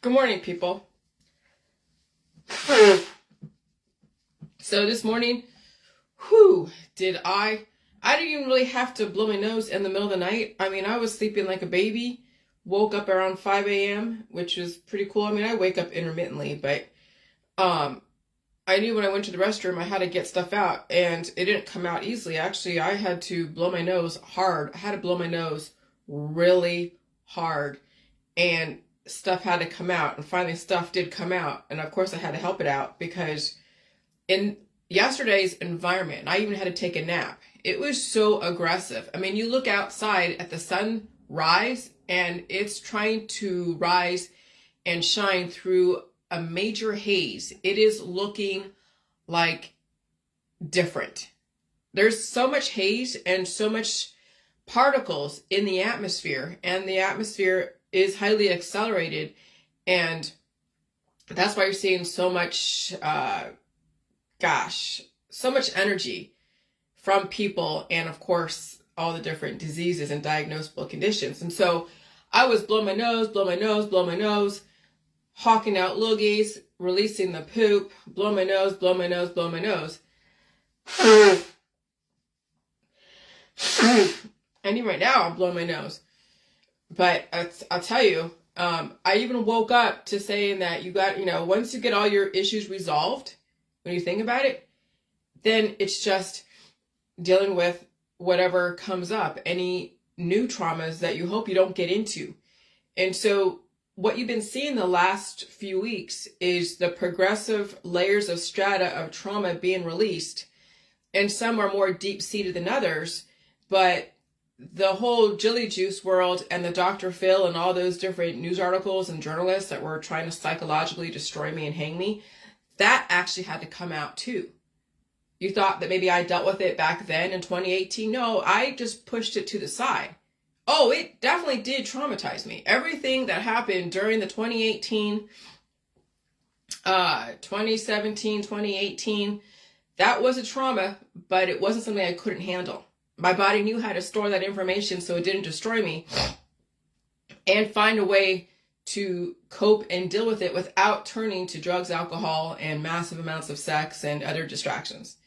Good morning, people. So this morning, did I didn't even really have to blow my nose in the middle of the night. I mean, I was sleeping like a baby, woke up around 5 a.m., which was pretty cool. I mean, I wake up intermittently, but I knew when I went to the restroom, I had to get stuff out, and it didn't come out easily. Actually, I had to blow my nose hard. I had to blow my nose really hard, and stuff had to come out, and finally stuff did come out, and of course I had to help it out because in yesterday's environment, I even had to take a nap. It was so aggressive. I mean, you look outside at the sun rise, and it's trying to rise and shine through a major haze. It is looking like different. There's so much haze and so much particles in the atmosphere, and the atmosphere is highly accelerated, and that's why you're seeing so much so much energy from people, and of course all the different diseases and diagnosable conditions. And so I was blow my nose, hawking out loogies, releasing the poop, blow my nose. And even right now I'm blowing my nose. But I'll tell you, I even woke up to saying that once you get all your issues resolved, when you think about it, then it's just dealing with whatever comes up, any new traumas that you hope you don't get into. And so what you've been seeing the last few weeks is the progressive layers of strata of trauma being released. And some are more deep-seated than others, but the whole Jilly Juice world and the Dr. Phil and all those different news articles and journalists that were trying to psychologically destroy me and hang me, that actually had to come out too. You thought that maybe I dealt with it back then in 2018. No, I just pushed it to the side. Oh, it definitely did traumatize me. Everything that happened during the 2018, 2017, 2018, that was a trauma, but it wasn't something I couldn't handle. My body knew how to store that information so it didn't destroy me, and find a way to cope and deal with it without turning to drugs, alcohol, and massive amounts of sex and other distractions.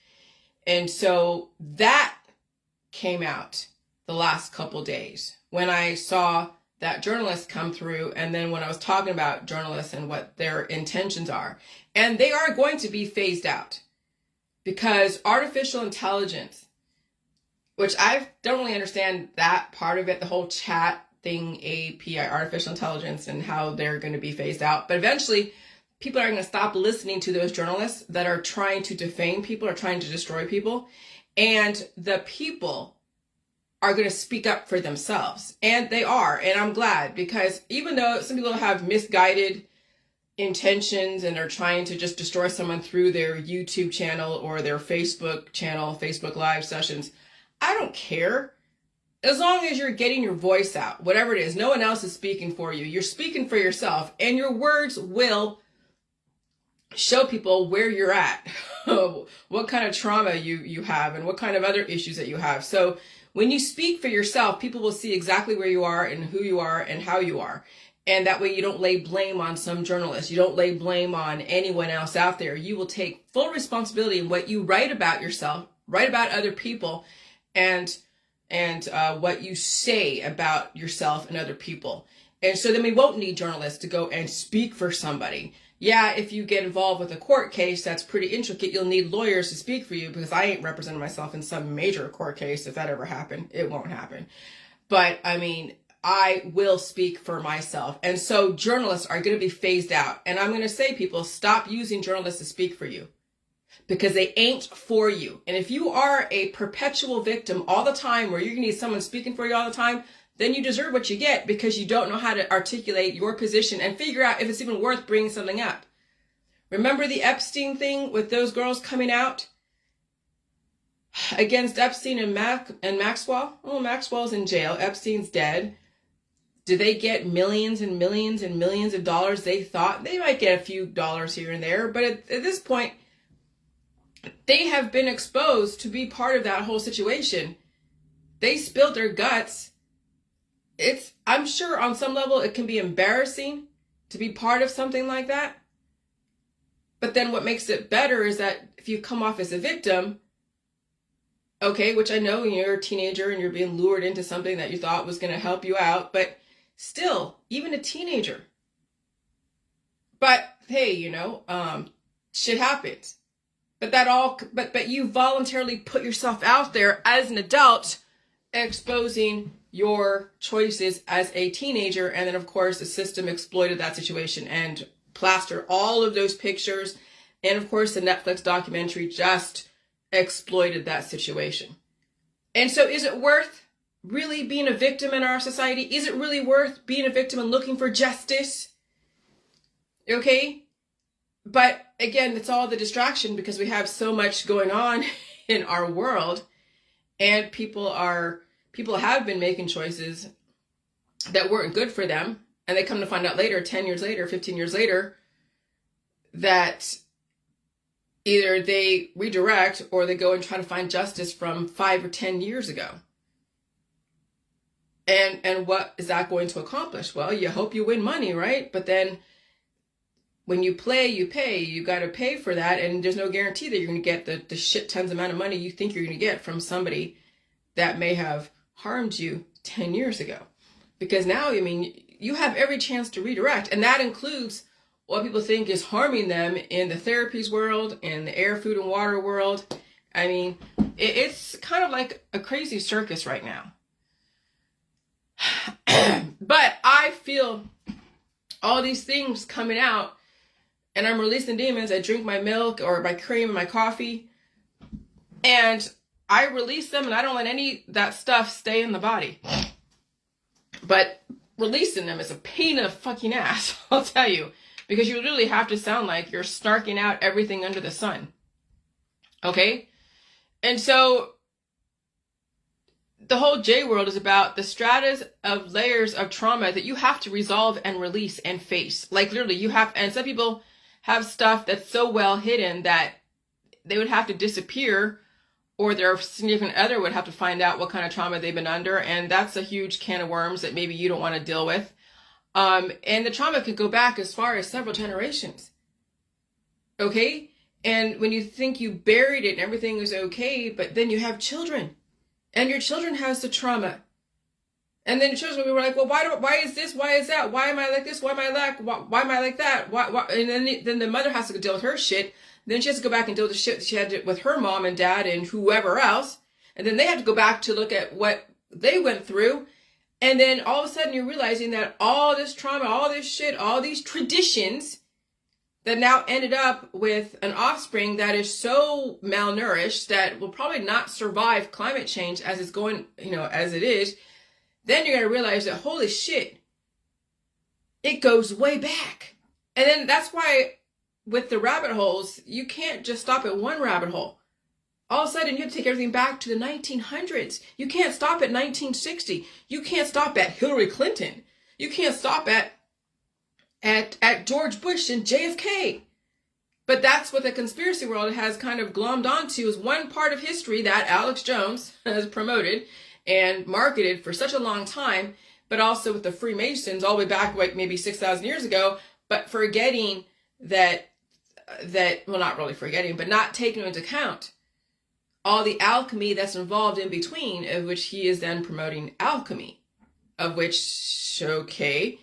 And so that came out the last couple days when I saw that journalists come through, and then when I was talking about journalists and what their intentions are. And they are going to be phased out because artificial intelligence, which I don't really understand that part of it, the whole chat thing, API, artificial intelligence, and how they're going to be phased out. But eventually, people are going to stop listening to those journalists that are trying to defame people or trying to destroy people. And the people are going to speak up for themselves. And they are. And I'm glad, because even though some people have misguided intentions and are trying to just destroy someone through their YouTube channel or their Facebook channel, Facebook Live sessions, I don't care. As long as you're getting your voice out, whatever it is, no one else is speaking for you. You're speaking for yourself, and your words will show people where you're at, what kind of trauma you have, and what kind of other issues that you have. So when you speak for yourself, people will see exactly where you are and who you are and how you are. And that way you don't lay blame on some journalist. You don't lay blame on anyone else out there. You will take full responsibility in what you write about yourself, write about other people, and what you say about yourself and other people. And so then we won't need journalists to go and speak for somebody. Yeah, if you get involved with a court case that's pretty intricate, you'll need lawyers to speak for you, because I ain't representing myself in some major court case. If that ever happened, it won't happen. But I mean, I will speak for myself. And so journalists are going to be phased out. And I'm going to say, people, stop using journalists to speak for you, because they ain't for you. And if you are a perpetual victim all the time, where you're going to need someone speaking for you all the time, then you deserve what you get, because you don't know how to articulate your position and figure out if it's even worth bringing something up. Remember the Epstein thing with those girls coming out against Epstein and Maxwell? Oh, Maxwell's in jail. Epstein's dead. Do they get millions and millions and millions of dollars? They thought they might get a few dollars here and there, but at this point, they have been exposed to be part of that whole situation. They spilled their guts. I'm sure on some level it can be embarrassing to be part of something like that. But then what makes it better is that if you come off as a victim, okay, which I know you're a teenager and you're being lured into something that you thought was going to help you out, but still, even a teenager. But hey, shit happens. But you voluntarily put yourself out there as an adult, exposing your choices as a teenager. And then of course the system exploited that situation and plastered all of those pictures. And of course the Netflix documentary just exploited that situation. And so is it worth really being a victim in our society? Is it really worth being a victim and looking for justice? Okay? But again, it's all the distraction because we have so much going on in our world, and people have been making choices that weren't good for them, and they come to find out later, 10 years later, 15 years later, that either they redirect or they go and try to find justice from 5 or 10 years ago. And what is that going to accomplish? Well, you hope you win money, right? But then when you play, you pay. You got to pay for that, and there's no guarantee that you're going to get the shit tons amount of money you think you're going to get from somebody that may have harmed you 10 years ago. Because now, you have every chance to redirect, and that includes what people think is harming them in the therapies world, in the air, food, and water world. It's kind of like a crazy circus right now. But I feel all these things coming out, and I'm releasing demons. I drink my milk or my cream and my coffee, and I release them, and I don't let any of that stuff stay in the body. But releasing them is a pain in the fucking ass, I'll tell you, because you literally have to sound like you're snarking out everything under the sun. Okay? And so the whole J world is about the stratas of layers of trauma that you have to resolve and release and face. Like literally you have, and some people have stuff that's so well hidden that they would have to disappear, or their significant other would have to find out what kind of trauma they've been under. And that's a huge can of worms that maybe you don't want to deal with. And the trauma could go back as far as several generations. Okay? And when you think you buried it and everything is okay, but then you have children, and your children has the trauma. And then the children will be like, well, why is this? Why is that? Why am I like this? Why am I like, why am I like that? Why? And then the mother has to deal with her shit. Then she has to go back and deal with the shit that she had with her mom and dad and whoever else. And then they have to go back to look at what they went through. And then all of a sudden you're realizing that all this trauma, all this shit, all these traditions that now ended up with an offspring that is so malnourished that will probably not survive climate change as it's going, as it is. Then you're going to realize that, holy shit, it goes way back. And then that's why with the rabbit holes, you can't just stop at one rabbit hole. All of a sudden, you have to take everything back to the 1900s. You can't stop at 1960. You can't stop at Hillary Clinton. You can't stop at George Bush and JFK. But that's what the conspiracy world has kind of glommed onto, is one part of history that Alex Jones has promoted and marketed for such a long time, but also with the Freemasons all the way back like maybe 6,000 years ago, but forgetting that, well, not really forgetting, but not taking into account all the alchemy that's involved in between, of which he is then promoting alchemy, of which, okay,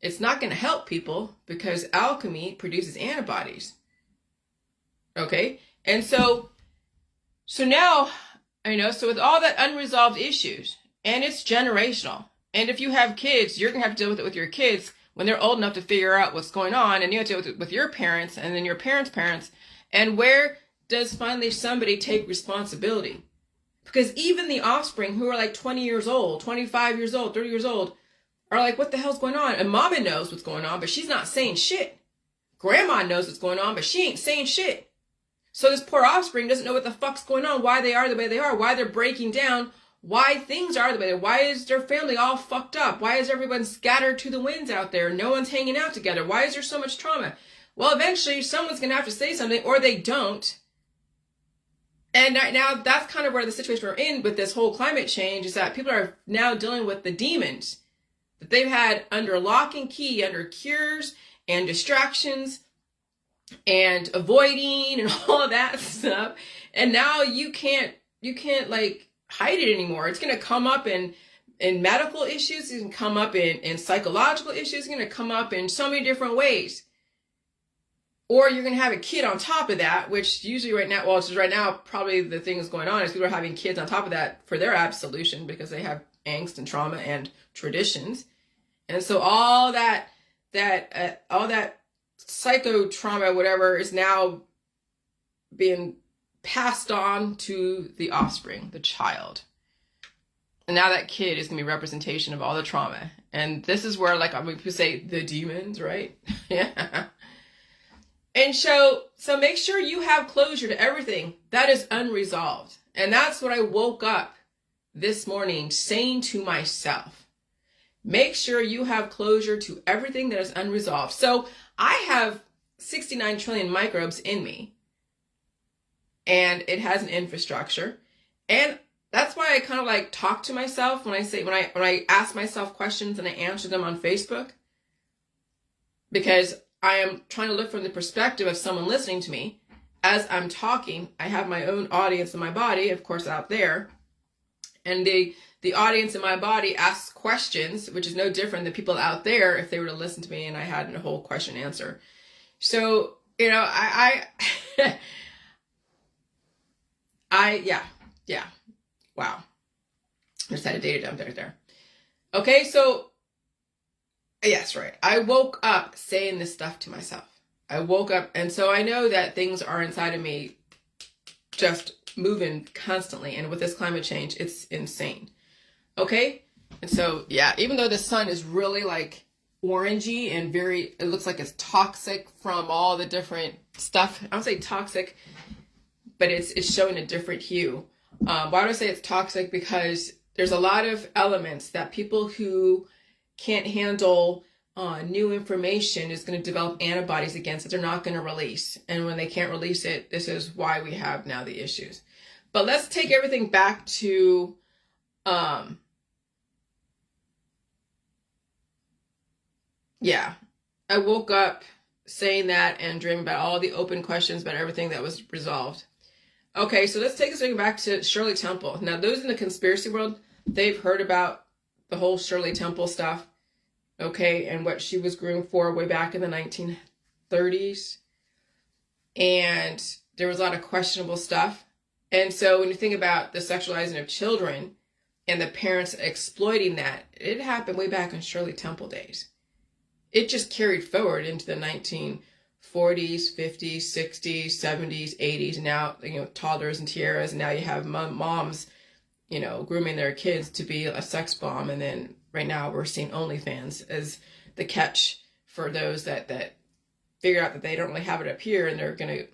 it's not going to help people because alchemy produces antibodies. Okay? And so now, so with all that unresolved issues, and it's generational, and if you have kids, you're going to have to deal with it with your kids when they're old enough to figure out what's going on, and you have to deal with your parents, and then your parents' parents, and where does finally somebody take responsibility? Because even the offspring who are like 20 years old, 25 years old, 30 years old, are like, what the hell's going on? And mama knows what's going on, but she's not saying shit. Grandma knows what's going on, but she ain't saying shit. So this poor offspring doesn't know what the fuck's going on, why they are the way they are, why they're breaking down, why things are the way they are, why is their family all fucked up, why is everyone scattered to the winds out there, no one's hanging out together, why is there so much trauma? Well, eventually someone's going to have to say something, or they don't. And now that's kind of where the situation we're in with this whole climate change is, that people are now dealing with the demons that they've had under lock and key, under cures and distractions and avoiding and all of that stuff. And now you can't like hide it anymore. It's going to come up in medical issues. It can come up in psychological issues. It's going to come up in so many different ways. Or you're going to have a kid on top of that, which usually right now, probably the thing that's going on is people are having kids on top of that for their absolution because they have angst and trauma and traditions. And so all that psycho trauma, whatever, is now being passed on to the offspring, the child. And now that kid is going to be representation of all the trauma. And this is where, like, people say the demons, right? Yeah. And so make sure you have closure to everything that is unresolved. And that's what I woke up this morning saying to myself. Make sure you have closure to everything that is unresolved. So I have 69 trillion microbes in me. And it has an infrastructure. And that's why I kind of like talk to myself when I ask myself questions and I answer them on Facebook. Because I am trying to look from the perspective of someone listening to me. As I'm talking, I have my own audience in my body, of course, out there. And the audience in my body asks questions, which is no different than people out there if they were to listen to me and I had a whole question answer. So, I wow. I just had a data dump there. Okay, so yes, right. I woke up saying this stuff to myself. I woke up, and so I know that things are inside of me just moving constantly. And with this climate change, it's insane. Okay? And so, yeah, even though the sun is really like orangey and it looks like it's toxic from all the different stuff. I don't say toxic, but it's showing a different hue. Why do I say it's toxic? Because there's a lot of elements that people who can't handle new information is going to develop antibodies against it. They're not going to release. And when they can't release it, this is why we have now the issues. But let's take everything back to I woke up saying that and dreaming about all the open questions about everything that was resolved. Okay, so let's take this thing back to Shirley Temple. Now, those in the conspiracy world, they've heard about the whole Shirley Temple stuff, okay, and what she was groomed for way back in the 1930s. And there was a lot of questionable stuff. And so when you think about the sexualizing of children and the parents exploiting that, it happened way back in Shirley Temple days. It just carried forward into the 1940s, 50s, 60s, 70s, 80s, and now, toddlers and tiaras, and now you have moms, grooming their kids to be a sex bomb. And then right now we're seeing OnlyFans as the catch for those that figure out that they don't really have it up here and they're going to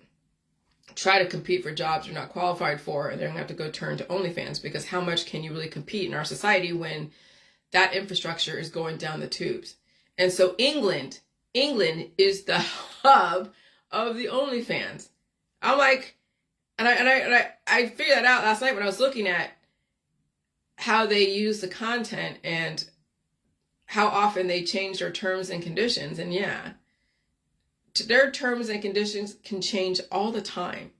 try to compete for jobs they're not qualified for, and they're going to have to go turn to OnlyFans, because how much can you really compete in our society when that infrastructure is going down the tubes? And so England is the hub of the OnlyFans. I'm like, and I figured that out last night when I was looking at how they use the content and how often they change their terms and conditions. And yeah, their terms and conditions can change all the time.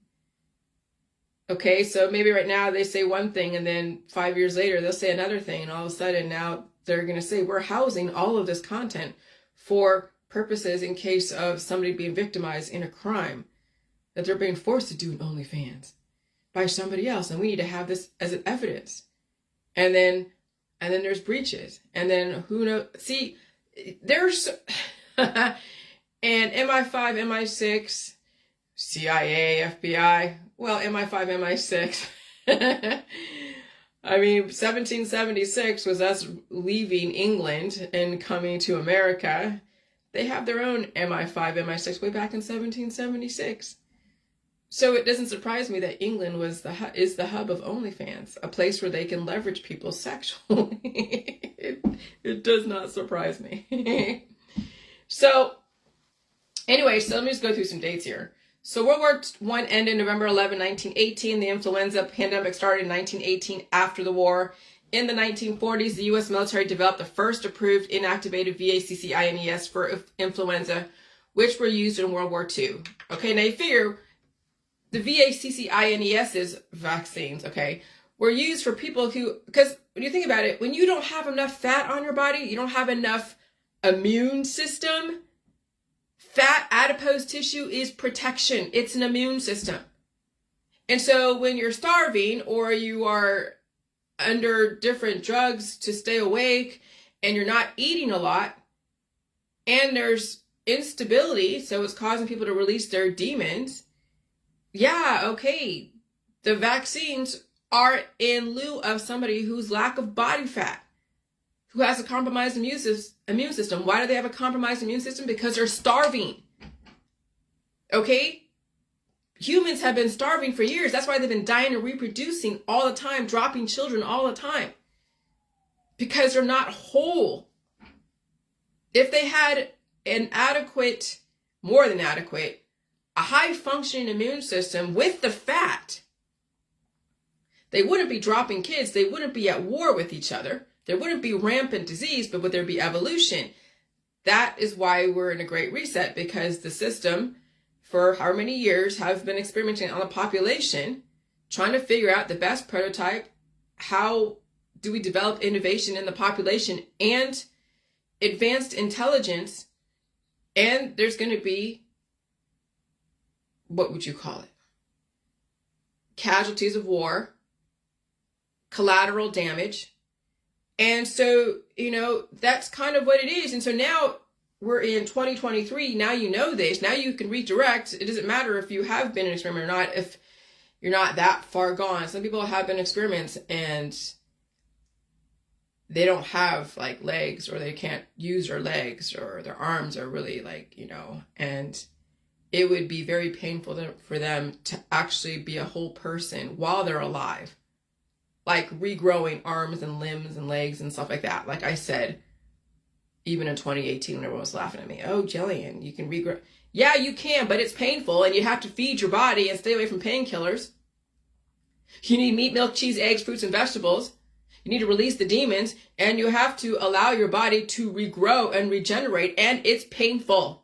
Okay, so maybe right now they say one thing and then 5 years later they'll say another thing, and all of a sudden now they're going to say we're housing all of this content for purposes in case of somebody being victimized in a crime that they're being forced to do in OnlyFans by somebody else, and we need to have this as an evidence. And then there's breaches, and then who knows? See, there's and MI5, MI6, CIA, FBI. Well, MI5, MI6. I mean, 1776 was us leaving England and coming to America. They have their own MI5, MI6 way back in 1776. So it doesn't surprise me that England is the hub of OnlyFans, a place where they can leverage people sexually. It does not surprise me. So anyway, so let me just go through some dates here. So World War I ended November 11, 1918. The influenza pandemic started in 1918 after the war. in the 1940s, the U.S. military developed the first approved inactivated VACCINES for influenza, which were used in World War II. Okay, now you figure the VACCINES vaccines, okay, were used for people who, because when you think about it, when you don't have enough fat on your body, you don't have enough immune system, fat adipose tissue is protection. It's an immune system. And so when you're starving or you are under different drugs to stay awake and you're not eating a lot and there's instability, so it's causing people to release their demons, yeah, okay, the vaccines are in lieu of somebody whose lack of body fat, who has a compromised immune system. Why do they have a compromised immune system? Because they're starving. Okay? Humans have been starving for years. That's why they've been dying and reproducing all the time, dropping children all the time. Because they're not whole. If they had an adequate, more than adequate, a high-functioning immune system with the fat, they wouldn't be dropping kids. They wouldn't be at war with each other. There wouldn't be rampant disease, but would there be evolution? That is why we're in a great reset, because the system for how many years have been experimenting on the population, trying to figure out the best prototype. How do we develop innovation in the population and advanced intelligence? And there's going to be, what would you call it? Casualties of war, collateral damage. And so, that's kind of what it is. And so now we're in 2023. Now you know this. Now you can redirect. It doesn't matter if you have been an experiment or not, if you're not that far gone. Some people have been experiments and they don't have like legs, or they can't use their legs, or their arms are really and it would be very painful for them to actually be a whole person while they're alive. Like regrowing arms and limbs and legs and stuff like that. Like I said, even in 2018 when everyone was laughing at me, oh, Jillian, you can regrow. Yeah, you can, but it's painful and you have to feed your body and stay away from painkillers. You need meat, milk, cheese, eggs, fruits, and vegetables. You need to release the demons, and you have to allow your body to regrow and regenerate, and it's painful.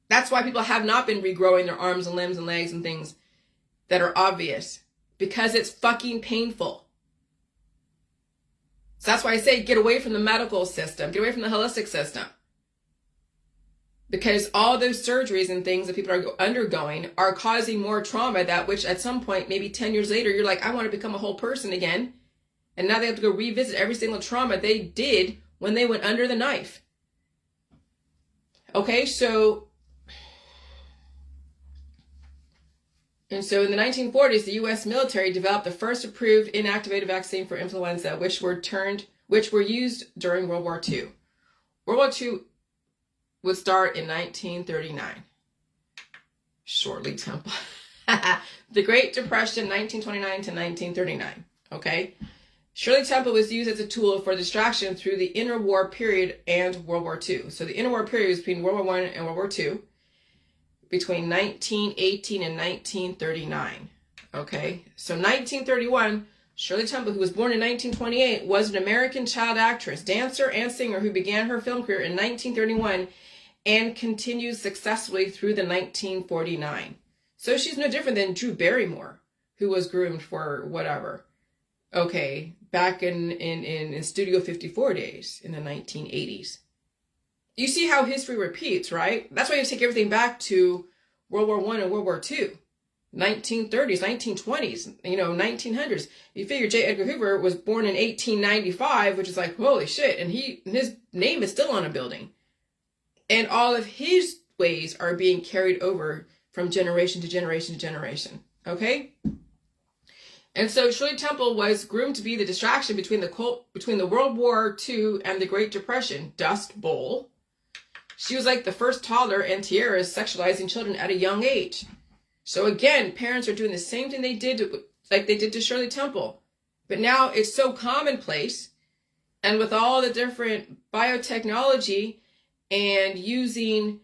That's why people have not been regrowing their arms and limbs and legs and things that are obvious, because it's fucking painful. So that's why I say get away from the medical system, get away from the holistic system. Because all those surgeries and things that people are undergoing are causing more trauma, that which at some point, maybe 10 years later, you're like, I want to become a whole person again. And now they have to go revisit every single trauma they did when they went under the knife. Okay, so in the 1940s, the U.S. military developed the first approved inactivated vaccine for influenza, which were used during World War II. World War II would start in 1939. Shirley Temple. The Great Depression, 1929 to 1939. Okay? Shirley Temple was used as a tool for distraction through the interwar period and World War II. So the interwar period was between World War I and World War II. Between 1918 and 1939. Okay, so 1931, Shirley Temple, who was born in 1928, was an American child actress, dancer, and singer who began her film career in 1931 and continued successfully through the 1949. So she's no different than Drew Barrymore, who was groomed for whatever. Okay, back in Studio 54 days in the 1980s. You see how history repeats, right? That's why you take everything back to World War I and World War II, 1930s, 1920s, 1900s. You figure J. Edgar Hoover was born in 1895, which is like, holy shit, and his name is still on a building. And all of his ways are being carried over from generation to generation to generation, okay? And so Shirley Temple was groomed to be the distraction between the World War II and the Great Depression, Dust Bowl. She was like the first toddler and tiaras sexualizing children at a young age. So again, parents are doing the same thing they did to Shirley Temple. But now it's so commonplace. And with all the different biotechnology and using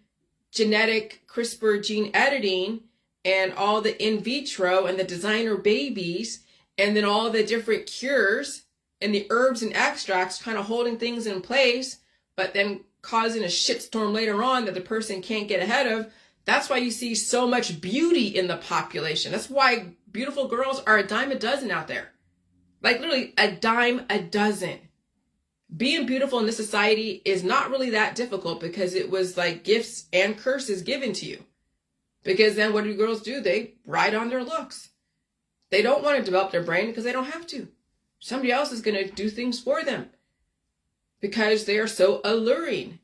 genetic CRISPR gene editing and all the in vitro and the designer babies and then all the different cures and the herbs and extracts kind of holding things in place, but then causing a shitstorm later on that the person can't get ahead of. That's why you see so much beauty in the population. That's why beautiful girls are a dime a dozen out there. Like literally a dime a dozen. Being beautiful in this society is not really that difficult because it was like gifts and curses given to you. Because then what do girls do? They ride on their looks. They don't want to develop their brain because they don't have to. Somebody else is going to do things for them because they are so alluring.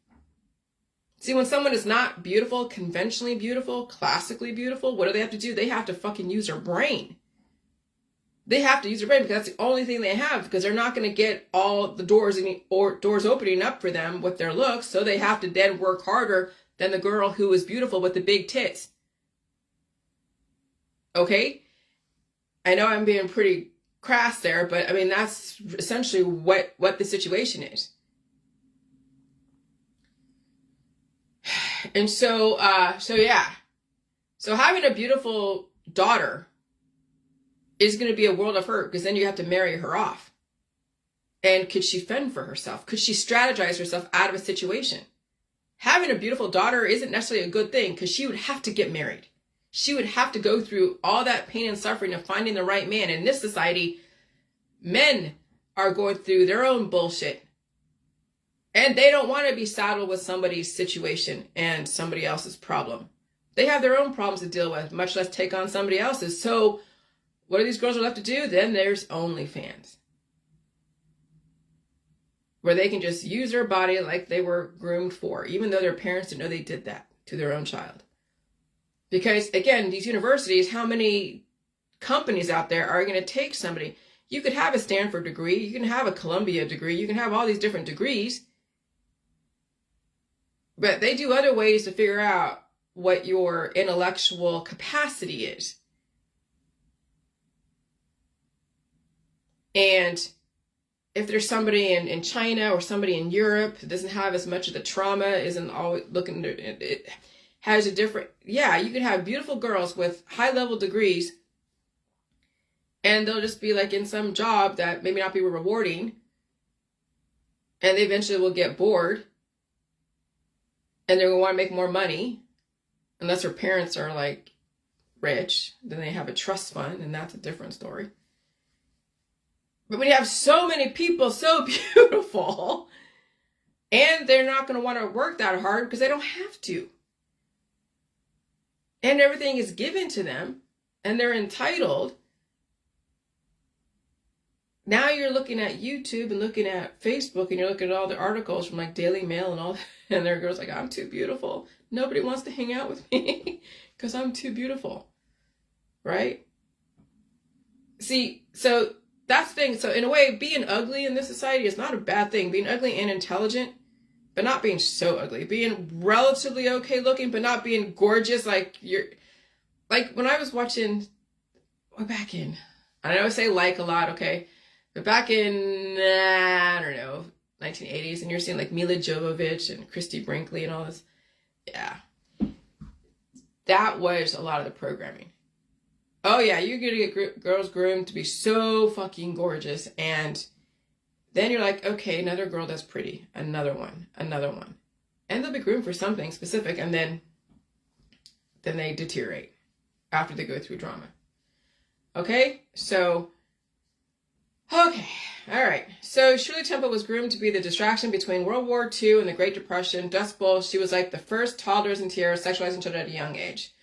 See, when someone is not beautiful, conventionally beautiful, classically beautiful, what do they have to do? They have to fucking use their brain. They have to use their brain because that's the only thing they have, because they're not going to get all the doors opening up for them with their looks. So they have to then work harder than the girl who is beautiful with the big tits. Okay? I know I'm being pretty crass there, but I mean, that's essentially what the situation is. And so yeah. So having a beautiful daughter is going to be a world of hurt, because then you have to marry her off. And could she fend for herself? Could she strategize herself out of a situation? Having a beautiful daughter isn't necessarily a good thing, because she would have to get married. She would have to go through all that pain and suffering of finding the right man. In this society, men are going through their own bullshit. And they don't want to be saddled with somebody's situation and somebody else's problem. They have their own problems to deal with, much less take on somebody else's. So what are these girls left to do? Then there's OnlyFans, where they can just use their body like they were groomed for, even though their parents didn't know they did that to their own child. Because again, these universities, how many companies out there are going to take somebody? You could have a Stanford degree, you can have a Columbia degree, you can have all these different degrees, but they do other ways to figure out what your intellectual capacity is. And if there's somebody in China or somebody in Europe that doesn't have as much of the trauma, isn't always looking, it has a different, yeah, you can have beautiful girls with high-level degrees, and they'll just be like in some job that maybe not be rewarding, and they eventually will get bored, and they're going to want to make more money, unless their parents are like rich. Then they have a trust fund, and that's a different story. But when you have so many people so beautiful, and they're not going to want to work that hard because they don't have to, and everything is given to them, and they're entitled. Now you're looking at YouTube and looking at Facebook, and you're looking at all the articles from like Daily Mail and all, and there are girls like, I'm too beautiful. Nobody wants to hang out with me because I'm too beautiful, right? See, so that's the thing. So in a way, being ugly in this society is not a bad thing. Being ugly and intelligent, but not being so ugly. Being relatively okay looking, but not being gorgeous. Like you're, like when I was watching, back in, I know I say like a lot, okay? But back in, I don't know, 1980s, and you're seeing like Mila Jovovich and Christy Brinkley and all this. Yeah. That was a lot of the programming. Oh yeah, you're going to get girls groomed to be so fucking gorgeous. And then you're like, okay, another girl that's pretty. Another one. And they'll be groomed for something specific. And then they deteriorate after they go through drama. Okay, so... Okay, all right. So Shirley Temple was groomed to be the distraction between World War II and the Great Depression, Dust Bowl. She was like the first toddlers and tiaras sexualizing children at a young age.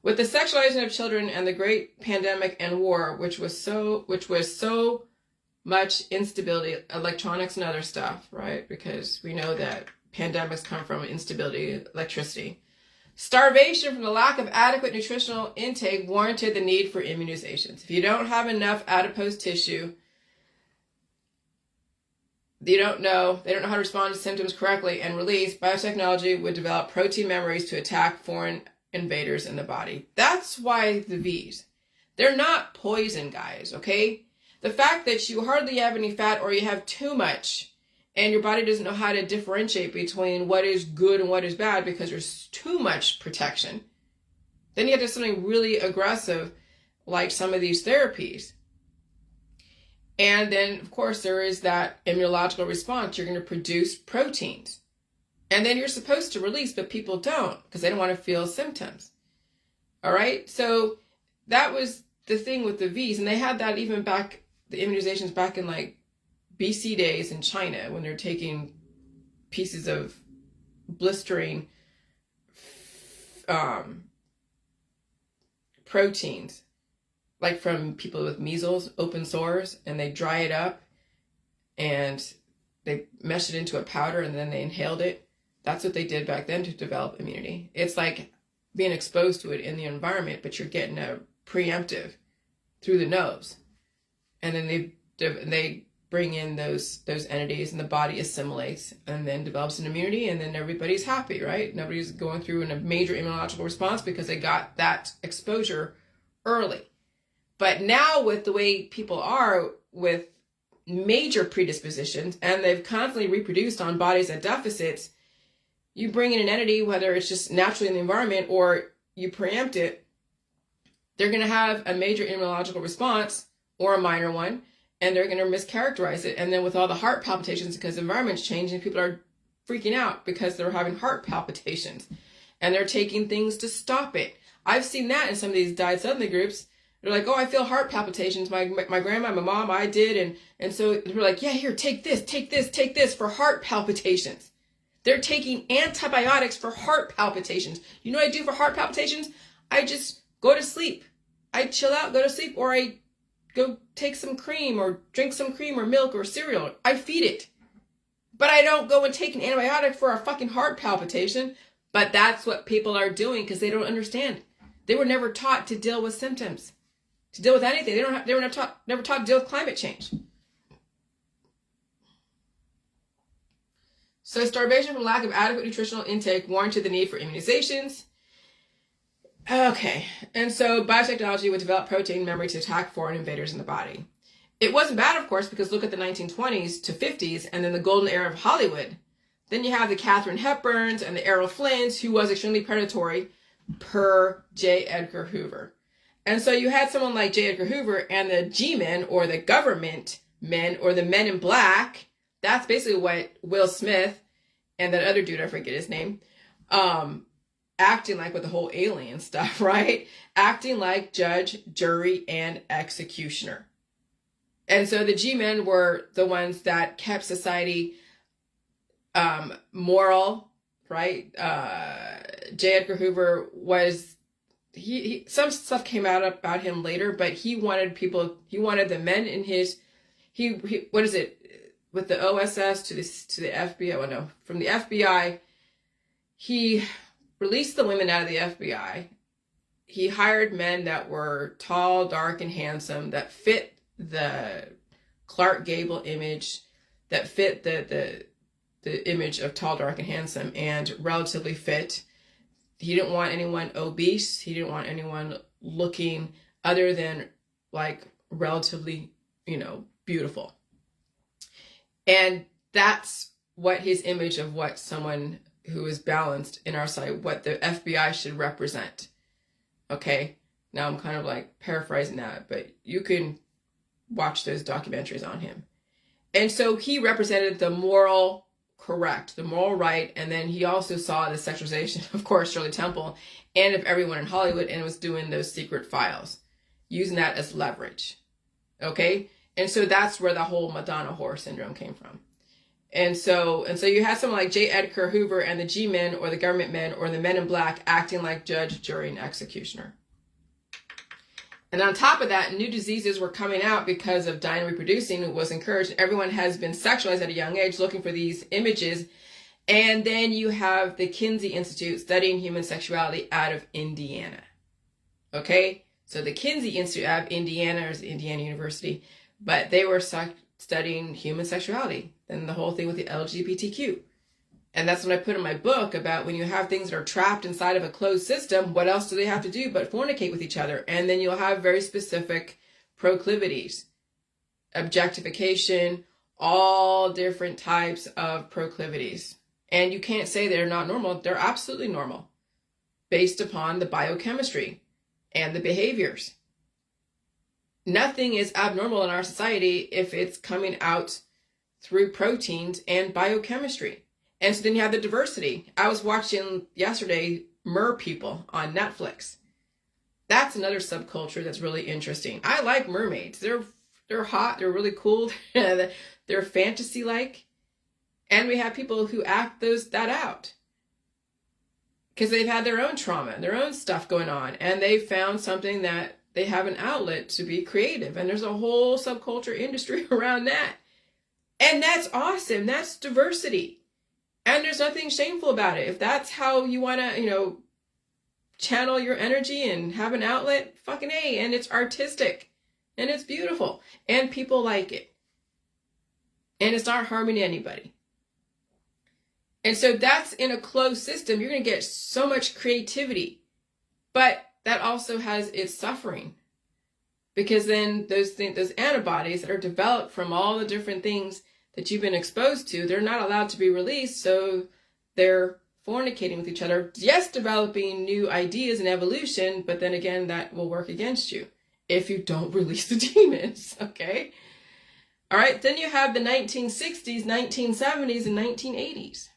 With the sexualizing of children and the great pandemic and war, which was so much instability, electronics and other stuff, right? Because we know that pandemics come from instability, electricity. Starvation from the lack of adequate nutritional intake warranted the need for immunizations. If you don't have enough adipose tissue, they don't know how to respond to symptoms correctly and release, biotechnology would develop protein memories to attack foreign invaders in the body. That's why the V's. They're not poison, guys, okay? The fact that you hardly have any fat or you have too much and your body doesn't know how to differentiate between what is good and what is bad because there's too much protection. Then you have to do something really aggressive like some of these therapies. And then, of course, there is that immunological response. You're going to produce proteins. And then you're supposed to release, but people don't because they don't want to feel symptoms. All right? So that was the thing with the V's. And they had that even back, the immunizations back in like BC days in China when they're taking pieces of blistering proteins, like from people with measles, open sores, and they dry it up and they mesh it into a powder and then they inhaled it. That's what they did back then to develop immunity. It's like being exposed to it in the environment, but you're getting a preemptive through the nose. And then they bring in those entities and the body assimilates and then develops an immunity, and then everybody's happy, right? Nobody's going through a major immunological response because they got that exposure early. But now with the way people are with major predispositions, and they've constantly reproduced on bodies at deficits, you bring in an entity, whether it's just naturally in the environment or you preempt it, they're going to have a major immunological response or a minor one, and they're going to mischaracterize it. And then with all the heart palpitations, because the environment's changing, people are freaking out because they're having heart palpitations and they're taking things to stop it. I've seen that in some of these died suddenly groups. They're like, oh, I feel heart palpitations. My grandma, my mom, I did. And so they're like, yeah, here, take this for heart palpitations. They're taking antibiotics for heart palpitations. You know what I do for heart palpitations? I just go to sleep. I chill out, go to sleep, or I go take some cream or drink some cream or milk or cereal. I feed it. But I don't go and take an antibiotic for a fucking heart palpitation. But that's what people are doing because they don't understand. They were never taught to deal with symptoms, to deal with anything. They were never taught to deal with climate change. So starvation from lack of adequate nutritional intake warranted the need for immunizations. Okay, and so biotechnology would develop protein memory to attack foreign invaders in the body. It wasn't bad, of course, because look at the 1920s to 50s and then the golden era of Hollywood. Then you have the Katharine Hepburns and the Errol Flynns, who was extremely predatory, per J. Edgar Hoover. And so you had someone like J. Edgar Hoover and the G-men, or the government men, or the men in black. That's basically what Will Smith and that other dude, I forget his name, acting like with the whole alien stuff, right? Acting like judge, jury, and executioner. And so the G-men were the ones that kept society moral, right? J. Edgar Hoover was, he some stuff came out about him later, but he wanted the men in his, what is it, with the OSS to the FBI, well, no, from the FBI, he released the women out of the FBI. He hired men that were tall, dark, and handsome, that fit the Clark Gable image, that fit the image of tall, dark, and handsome, and relatively fit. He didn't want anyone obese. He didn't want anyone looking other than like relatively, beautiful. And that's what his image of what someone who is balanced in our sight, what the FBI should represent. Okay, now I'm kind of like paraphrasing that, but you can watch those documentaries on him. And so he represented the moral correct, the moral right, and then he also saw the sexualization, of course, Shirley Temple, and of everyone in Hollywood, and was doing those secret files, using that as leverage. Okay? And so that's where the whole Madonna whore syndrome came from. And so you had someone like J. Edgar Hoover and the G-men, or the government men, or the men in black acting like judge, jury, and executioner. And on top of that, new diseases were coming out because of dying and reproducing was encouraged. Everyone has been sexualized at a young age, looking for these images. And then you have the Kinsey Institute studying human sexuality out of Indiana. Okay? So the Kinsey Institute out of Indiana, is Indiana University, but they were studying human sexuality. Then the whole thing with the LGBTQ. And that's what I put in my book about when you have things that are trapped inside of a closed system, what else do they have to do but fornicate with each other? And then you'll have very specific proclivities, objectification, all different types of proclivities. And you can't say they're not normal. They're absolutely normal based upon the biochemistry and the behaviors. nothing is abnormal in our society if it's coming out through proteins and biochemistry. And so then you have the diversity. I was watching yesterday Mer People on Netflix. That's another subculture that's really interesting. I like mermaids. They're hot. They're really cool. They're fantasy-like. And we have people who act that out because they've had their own trauma, their own stuff going on, and they found something that they have an outlet to be creative. And there's a whole subculture industry around that. And that's awesome. That's diversity. And there's nothing shameful about it. If that's how you want to, channel your energy and have an outlet, fucking A. And it's artistic. And it's beautiful. And people like it. And it's not harming anybody. And so that's in a closed system. You're going to get so much creativity. But that also has its suffering. Because then those antibodies that are developed from all the different things that you've been exposed to, they're not allowed to be released. So they're fornicating with each other. Yes, developing new ideas and evolution. But then again, that will work against you if you don't release the demons. Okay. All right. Then you have the 1960s, 1970s, and 1980s.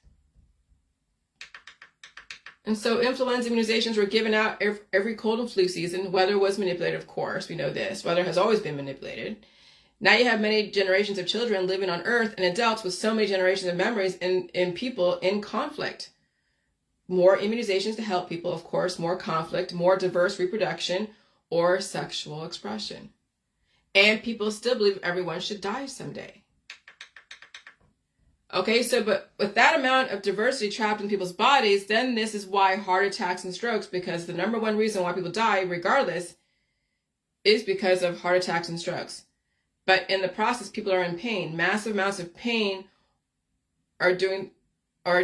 And so influenza immunizations were given out every cold and flu season. Weather was manipulated, of course. We know this. Weather has always been manipulated. Now you have many generations of children living on Earth and adults with so many generations of memories in people in conflict. More immunizations to help people, of course. More conflict, more diverse reproduction or sexual expression. And people still believe everyone should die someday. Okay, so but with that amount of diversity trapped in people's bodies, then this is why heart attacks and strokes, because the number one reason why people die, regardless, is because of heart attacks and strokes. But in the process, people are in pain. Massive amounts of pain or people are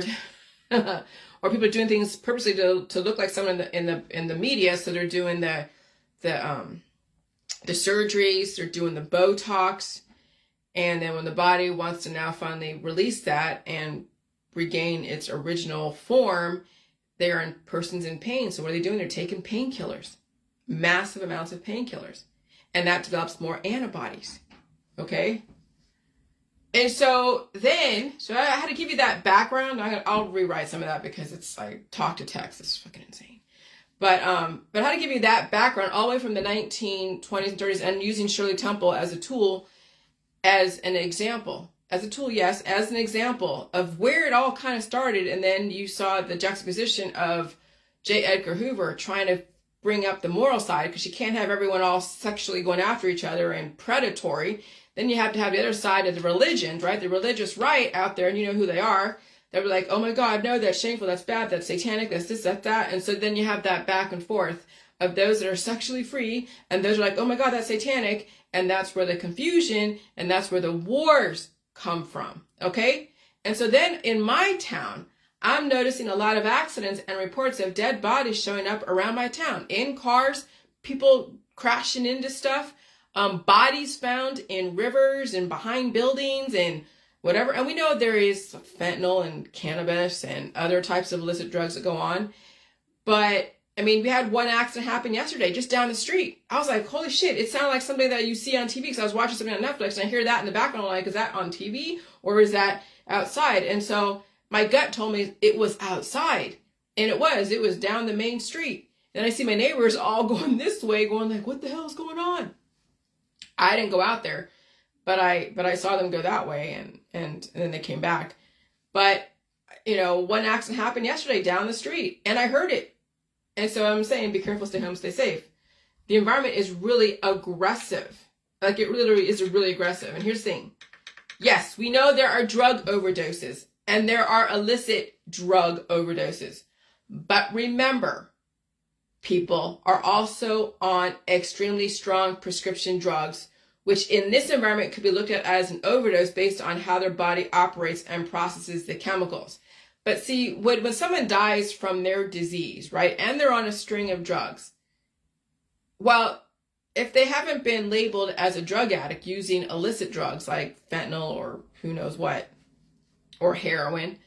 doing things purposely to look like someone in the media. So they're doing the surgeries, they're doing the Botox. And then when the body wants to now finally release that and regain its original form, they're in persons in pain. So what are they doing? They're taking painkillers, massive amounts of painkillers. And that develops more antibodies. Okay. And so I had to give you that background. I'll rewrite some of that because I talk to text. It's fucking insane. But I had to give you that background all the way from the 1920s and 30s and using Shirley Temple as a tool, as an example, as a tool, yes, as an example of where it all kind of started. And then you saw the juxtaposition of J. Edgar Hoover trying to bring up the moral side, because you can't have everyone all sexually going after each other and predatory. Then you have to have the other side of the religions, right? The religious right out there, and you know who they are. They were like, oh my God, no, that's shameful, that's bad, that's satanic, that's this, that's that. And so then you have that back and forth of those that are sexually free, and those are like, oh my God, that's satanic. And that's where the confusion and that's where the wars come from. Okay. And so then in my town, I'm noticing a lot of accidents and reports of dead bodies showing up around my town, in cars, people crashing into stuff, bodies found in rivers and behind buildings and whatever. And we know there is fentanyl and cannabis and other types of illicit drugs that go on. But I mean, we had one accident happen yesterday just down the street. I was like, holy shit, it sounded like something that you see on TV, because I was watching something on Netflix and I hear that in the background. I'm like, is that on TV or is that outside? And so my gut told me it was outside. And it was down the main street. And I see my neighbors all going this way, going like, what the hell is going on? I didn't go out there, but I saw them go that way and then they came back. But, one accident happened yesterday down the street and I heard it. And so I'm saying, be careful, stay home, stay safe. The environment is really aggressive. Like, it literally is really aggressive. And here's the thing. Yes, we know there are drug overdoses and there are illicit drug overdoses. But remember, people are also on extremely strong prescription drugs, which in this environment could be looked at as an overdose based on how their body operates and processes the chemicals. But see, when someone dies from their disease, right, and they're on a string of drugs, well, if they haven't been labeled as a drug addict using illicit drugs like fentanyl or who knows what, or heroin,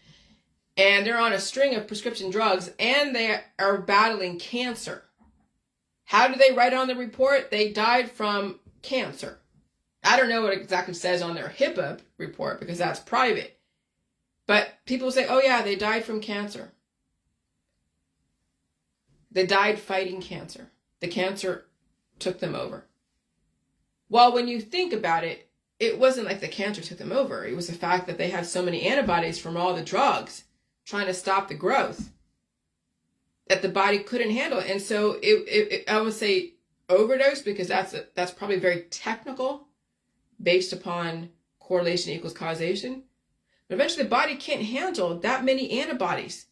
and they're on a string of prescription drugs and they are battling cancer, how do they write on the report? They died from cancer. I don't know what it exactly says on their HIPAA report because that's private. But people say, oh yeah, they died from cancer. They died fighting cancer. The cancer took them over. Well, when you think about it, it wasn't like the cancer took them over. It was the fact that they had so many antibodies from all the drugs trying to stop the growth that the body couldn't handle. And so I would say overdose, because that's probably very technical based upon correlation equals causation. But eventually the body can't handle that many antibodies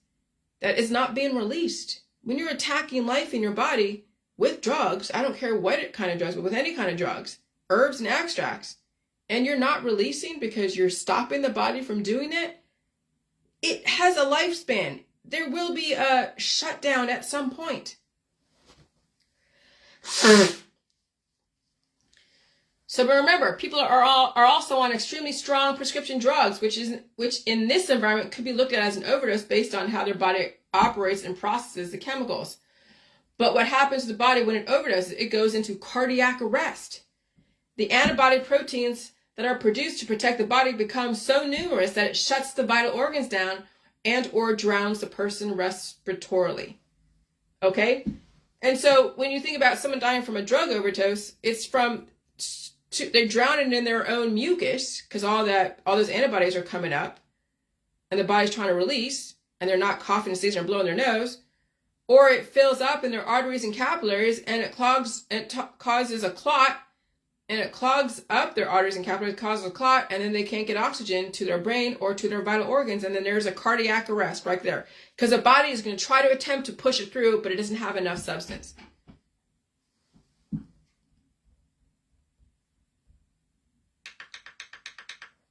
that is not being released. When you're attacking life in your body with drugs, I don't care what kind of drugs, but with any kind of drugs, herbs and extracts, and you're not releasing because you're stopping the body from doing it, it has a lifespan. There will be a shutdown at some point. So remember, people are also on extremely strong prescription drugs, which in this environment could be looked at as an overdose based on how their body operates and processes the chemicals. But what happens to the body when it overdoses? It goes into cardiac arrest. The antibody proteins that are produced to protect the body become so numerous that it shuts the vital organs down and or drowns the person respiratorily. Okay? And so when you think about someone dying from a drug overdose, it's they're drowning in their own mucus because all those antibodies are coming up and the body's trying to release, and they're not coughing and sneezing or blowing their nose, or it fills up in their arteries and capillaries and it causes a clot, and it clogs up their arteries and capillaries, causes a clot, and then they can't get oxygen to their brain or to their vital organs, and then there's a cardiac arrest right there because the body is going to try to attempt to push it through, but it doesn't have enough substance.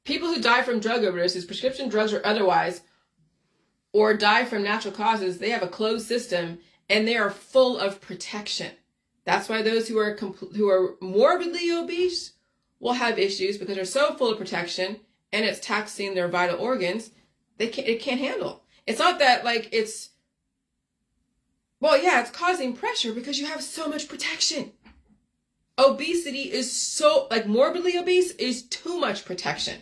People who die from drug overdoses, prescription drugs or otherwise, or die from natural causes, they have a closed system and they are full of protection. That's why those who are morbidly obese will have issues because they're so full of protection and it's taxing their vital organs. It can't handle. It's not that it's causing pressure because you have so much protection. Obesity is morbidly obese is too much protection.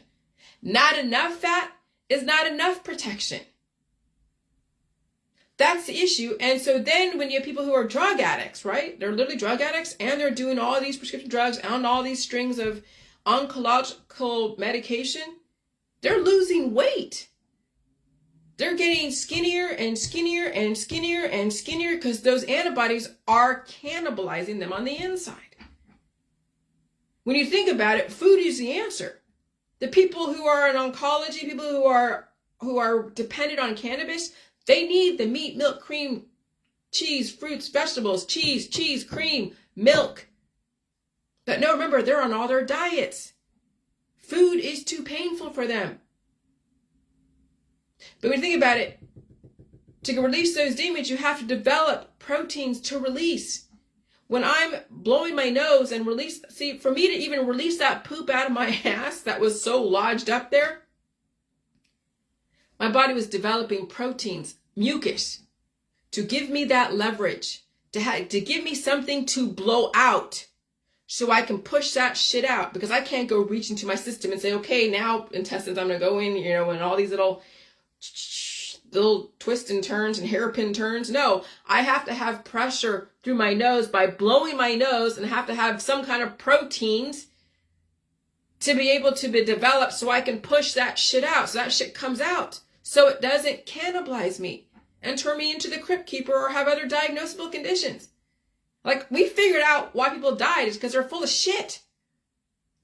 Not enough fat is not enough protection. That's the issue. And so then when you have people who are drug addicts, right? They're literally drug addicts and they're doing all these prescription drugs and all these strings of oncological medication, they're losing weight. They're getting skinnier and skinnier and skinnier and skinnier because those antibodies are cannibalizing them on the inside. When you think about it, food is the answer. The people who are in oncology, people who are dependent on cannabis, they need the meat, milk, cream, cheese, fruits, vegetables, cheese, cream, milk. But no, remember, they're on all their diets. Food is too painful for them. But when you think about it, to release those demons, you have to develop proteins to release. When I'm blowing my nose and for me to even release that poop out of my ass that was so lodged up there, my body was developing proteins, mucus, to give me that leverage, to give me something to blow out so I can push that shit out, because I can't go reach into my system and say, okay, now intestines, I'm going to go in, and all these little twists and turns and hairpin turns. No, I have to have pressure through my nose by blowing my nose and have to have some kind of proteins to be able to be developed so I can push that shit out, so that shit comes out, so it doesn't cannibalize me and turn me into the crypt keeper or have other diagnosable conditions. We figured out why people died is because they're full of shit.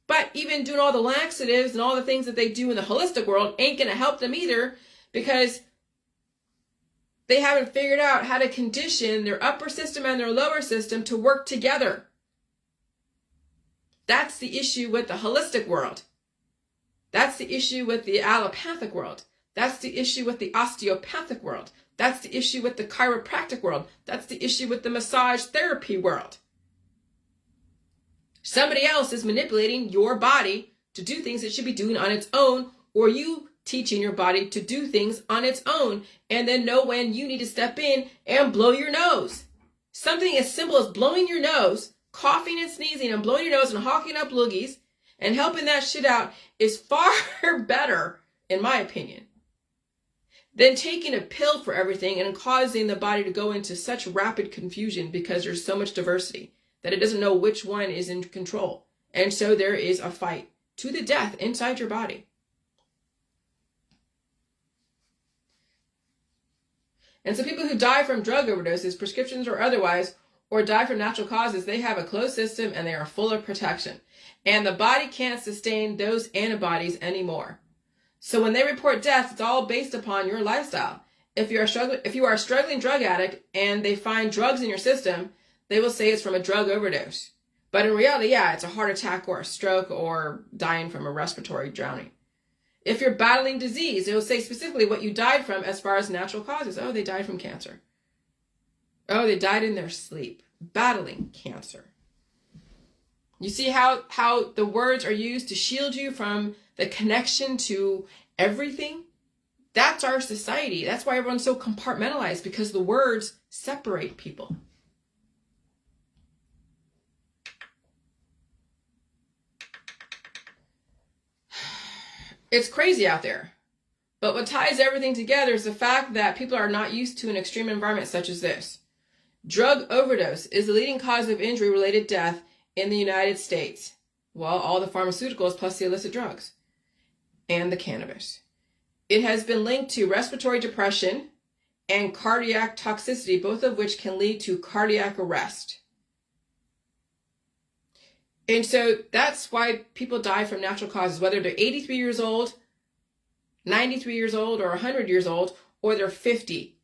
But even doing all the laxatives and all the things that they do in the holistic world ain't going to help them either, because they haven't figured out how to condition their upper system and their lower system to work together. That's the issue with the holistic world. That's the issue with the allopathic world. That's the issue with the osteopathic world. That's the issue with the chiropractic world. That's the issue with the massage therapy world. Somebody else is manipulating your body to do things it should be doing on its own, or you teaching your body to do things on its own, and then know when you need to step in and blow your nose. Something as simple as blowing your nose coughing and sneezing and blowing your nose and hawking up loogies and helping that shit out is far better, in my opinion, than taking a pill for everything and causing the body to go into such rapid confusion because there's so much diversity that it doesn't know which one is in control. And so there is a fight to the death inside your body. And so people who die from drug overdoses, prescriptions or otherwise, or die from natural causes, they have a closed system and they are full of protection. And the body can't sustain those antibodies anymore. So when they report death, it's all based upon your lifestyle. If you are a struggling drug addict and they find drugs in your system, they will say it's from a drug overdose. But in reality, yeah, it's a heart attack or a stroke or dying from a respiratory drowning. If you're battling disease, it will say specifically what you died from as far as natural causes. Oh, they died from cancer. Oh, they died in their sleep, battling cancer. You see how the words are used to shield you from the connection to everything? That's our society. That's why everyone's so compartmentalized, because the words separate people. It's crazy out there. But what ties everything together is the fact that people are not used to an extreme environment such as this. Drug overdose is the leading cause of injury-related death in the United States. Well, all the pharmaceuticals plus the illicit drugs and the cannabis. It has been linked to respiratory depression and cardiac toxicity, both of which can lead to cardiac arrest. And so that's why people die from natural causes, whether they're 83 years old, 93 years old, or 100 years old, or they're 50.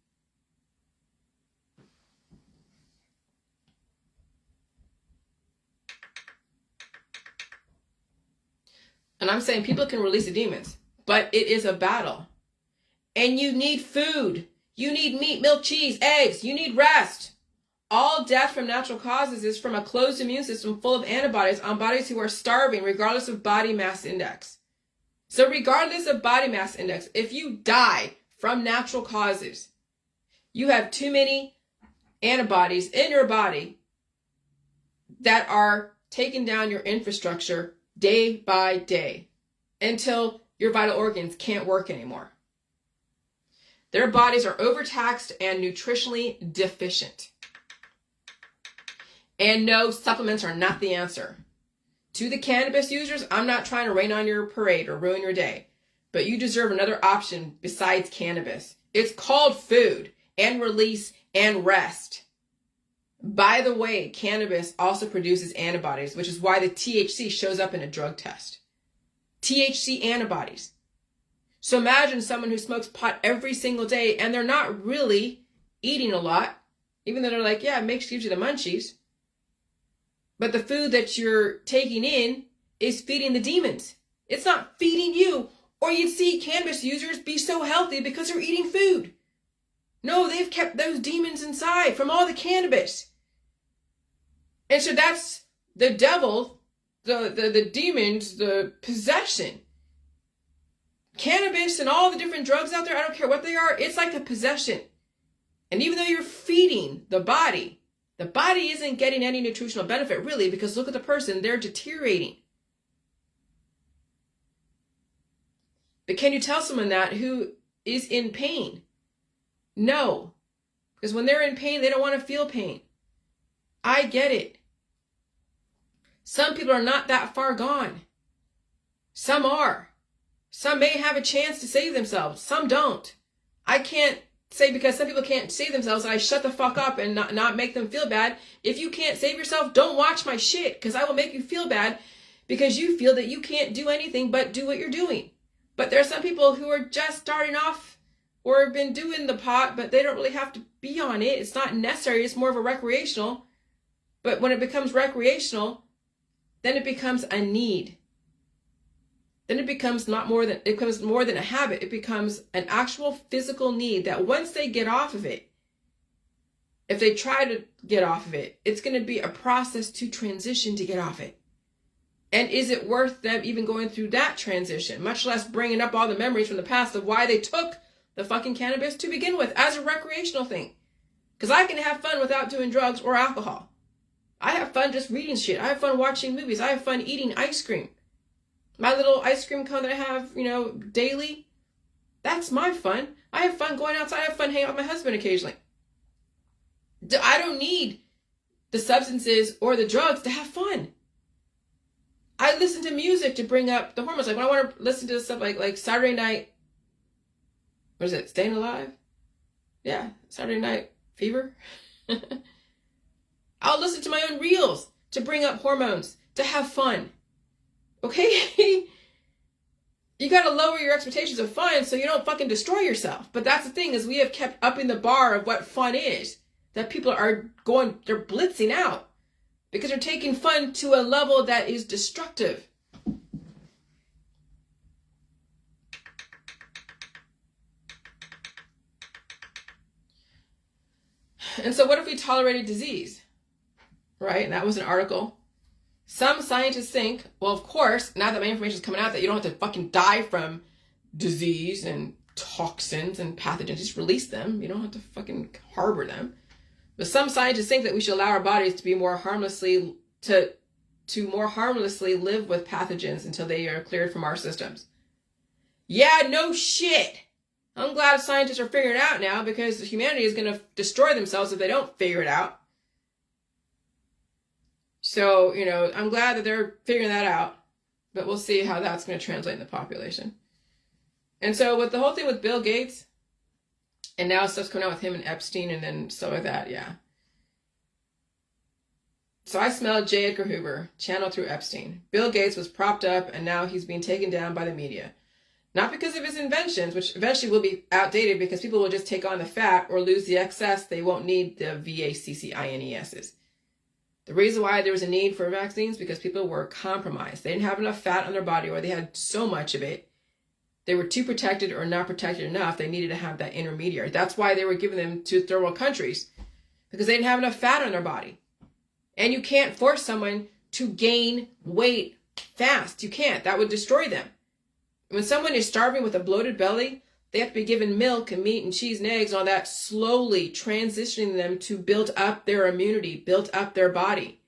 And I'm saying people can release the demons, but it is a battle. And you need food. You need meat, milk, cheese, eggs. You need rest. All death from natural causes is from a closed immune system full of antibodies on bodies who are starving, regardless of body mass index. So regardless of body mass index, if you die from natural causes, you have too many antibodies in your body that are taking down your infrastructure day by day until your vital organs can't work anymore. Their bodies are overtaxed and nutritionally deficient. And no, supplements are not the answer. To the cannabis users, I'm not trying to rain on your parade or ruin your day, but you deserve another option besides cannabis. It's called food and release and rest. By the way, cannabis also produces antibodies, which is why the THC shows up in a drug test. THC antibodies. So imagine someone who smokes pot every single day and they're not really eating a lot, even though they're like, yeah, it gives you the munchies. But the food that you're taking in is feeding the demons. It's not feeding you. Or you'd see cannabis users be so healthy because they're eating food. No, they've kept those demons inside from all the cannabis. And so that's the devil, the demons, the possession. Cannabis and all the different drugs out there, I don't care what they are, it's like a possession. And even though you're feeding the body isn't getting any nutritional benefit really, because look at the person, they're deteriorating. But can you tell someone that who is in pain? No. Because when they're in pain, they don't want to feel pain. I get it. Some people are not that far gone. Some are. Some may have a chance to save themselves. Some don't. I can't say because some people can't save themselves, I shut the fuck up and not make them feel bad. If you can't save yourself, don't watch my shit, because I will make you feel bad because you feel that you can't do anything but do what you're doing. But there are some people who are just starting off or have been doing the pot, but they don't really have to be on it. It's not necessary. It's more of a recreational. But when it becomes recreational, then it becomes a need. Then it becomes more than a habit. It becomes an actual physical need that once they get off of it, if they try to get off of it, it's going to be a process to transition to get off it. And is it worth them even going through that transition, much less bringing up all the memories from the past of why they took the fucking cannabis to begin with as a recreational thing? Because I can have fun without doing drugs or alcohol. I have fun just reading shit. I have fun watching movies. I have fun eating ice cream. My little ice cream cone that I have, daily, that's my fun. I have fun going outside. I have fun hanging out with my husband occasionally. I don't need the substances or the drugs to have fun. I listen to music to bring up the hormones. Like when I want to listen to stuff like Saturday Night, what is it? Staying Alive? Yeah, Saturday Night Fever. I'll listen to my own reels to bring up hormones, to have fun. Okay? You got to lower your expectations of fun so you don't fucking destroy yourself. But that's the thing, is we have kept upping the bar of what fun is. That people are they're blitzing out because they're taking fun to a level that is destructive. And so what if we tolerated disease? Right? And that was an article. Some scientists think, well, of course, now that my information is coming out that you don't have to fucking die from disease and toxins and pathogens, just release them. You don't have to fucking harbor them. But some scientists think that we should allow our bodies to be more harmlessly, to more harmlessly live with pathogens until they are cleared from our systems. Yeah, no shit. I'm glad scientists are figuring it out now, because humanity is going to destroy themselves if they don't figure it out. So, I'm glad that they're figuring that out, but we'll see how that's going to translate in the population. And so with the whole thing with Bill Gates, and now stuff's coming out with him and Epstein and then stuff like that, yeah. So I smelled J. Edgar Hoover channeled through Epstein. Bill Gates was propped up and now he's being taken down by the media. Not because of his inventions, which eventually will be outdated because people will just take on the fat or lose the excess. They won't need the VACCINESs. The reason why there was a need for vaccines because people were compromised. They didn't have enough fat on their body, or they had so much of it. They were too protected or not protected enough. They needed to have that intermediary. That's why they were giving them to third world countries, because they didn't have enough fat on their body. And you can't force someone to gain weight fast. You can't. That would destroy them. When someone is starving with a bloated belly, they have to be given milk and meat and cheese and eggs, all that, slowly transitioning them to build up their immunity, build up their body.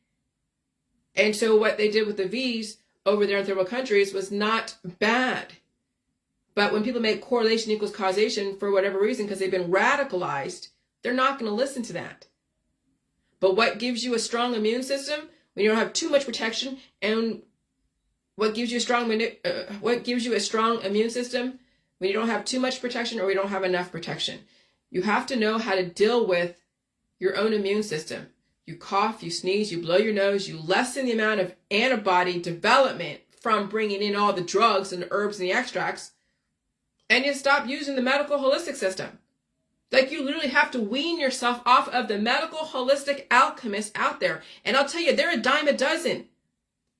And so what they did with the V's over there in third world countries was not bad. But when people make correlation equals causation for whatever reason, because they've been radicalized, they're not going to listen to that. But what gives you a strong immune system when you don't have too much protection, and what gives you a strong immune system when you don't have too much protection or you don't have enough protection? You have to know how to deal with your own immune system. You cough, you sneeze, you blow your nose, you lessen the amount of antibody development from bringing in all the drugs and the herbs and the extracts, and you stop using the medical holistic system. Like, you literally have to wean yourself off of the medical holistic alchemists out there. And I'll tell you, they're a dime a dozen.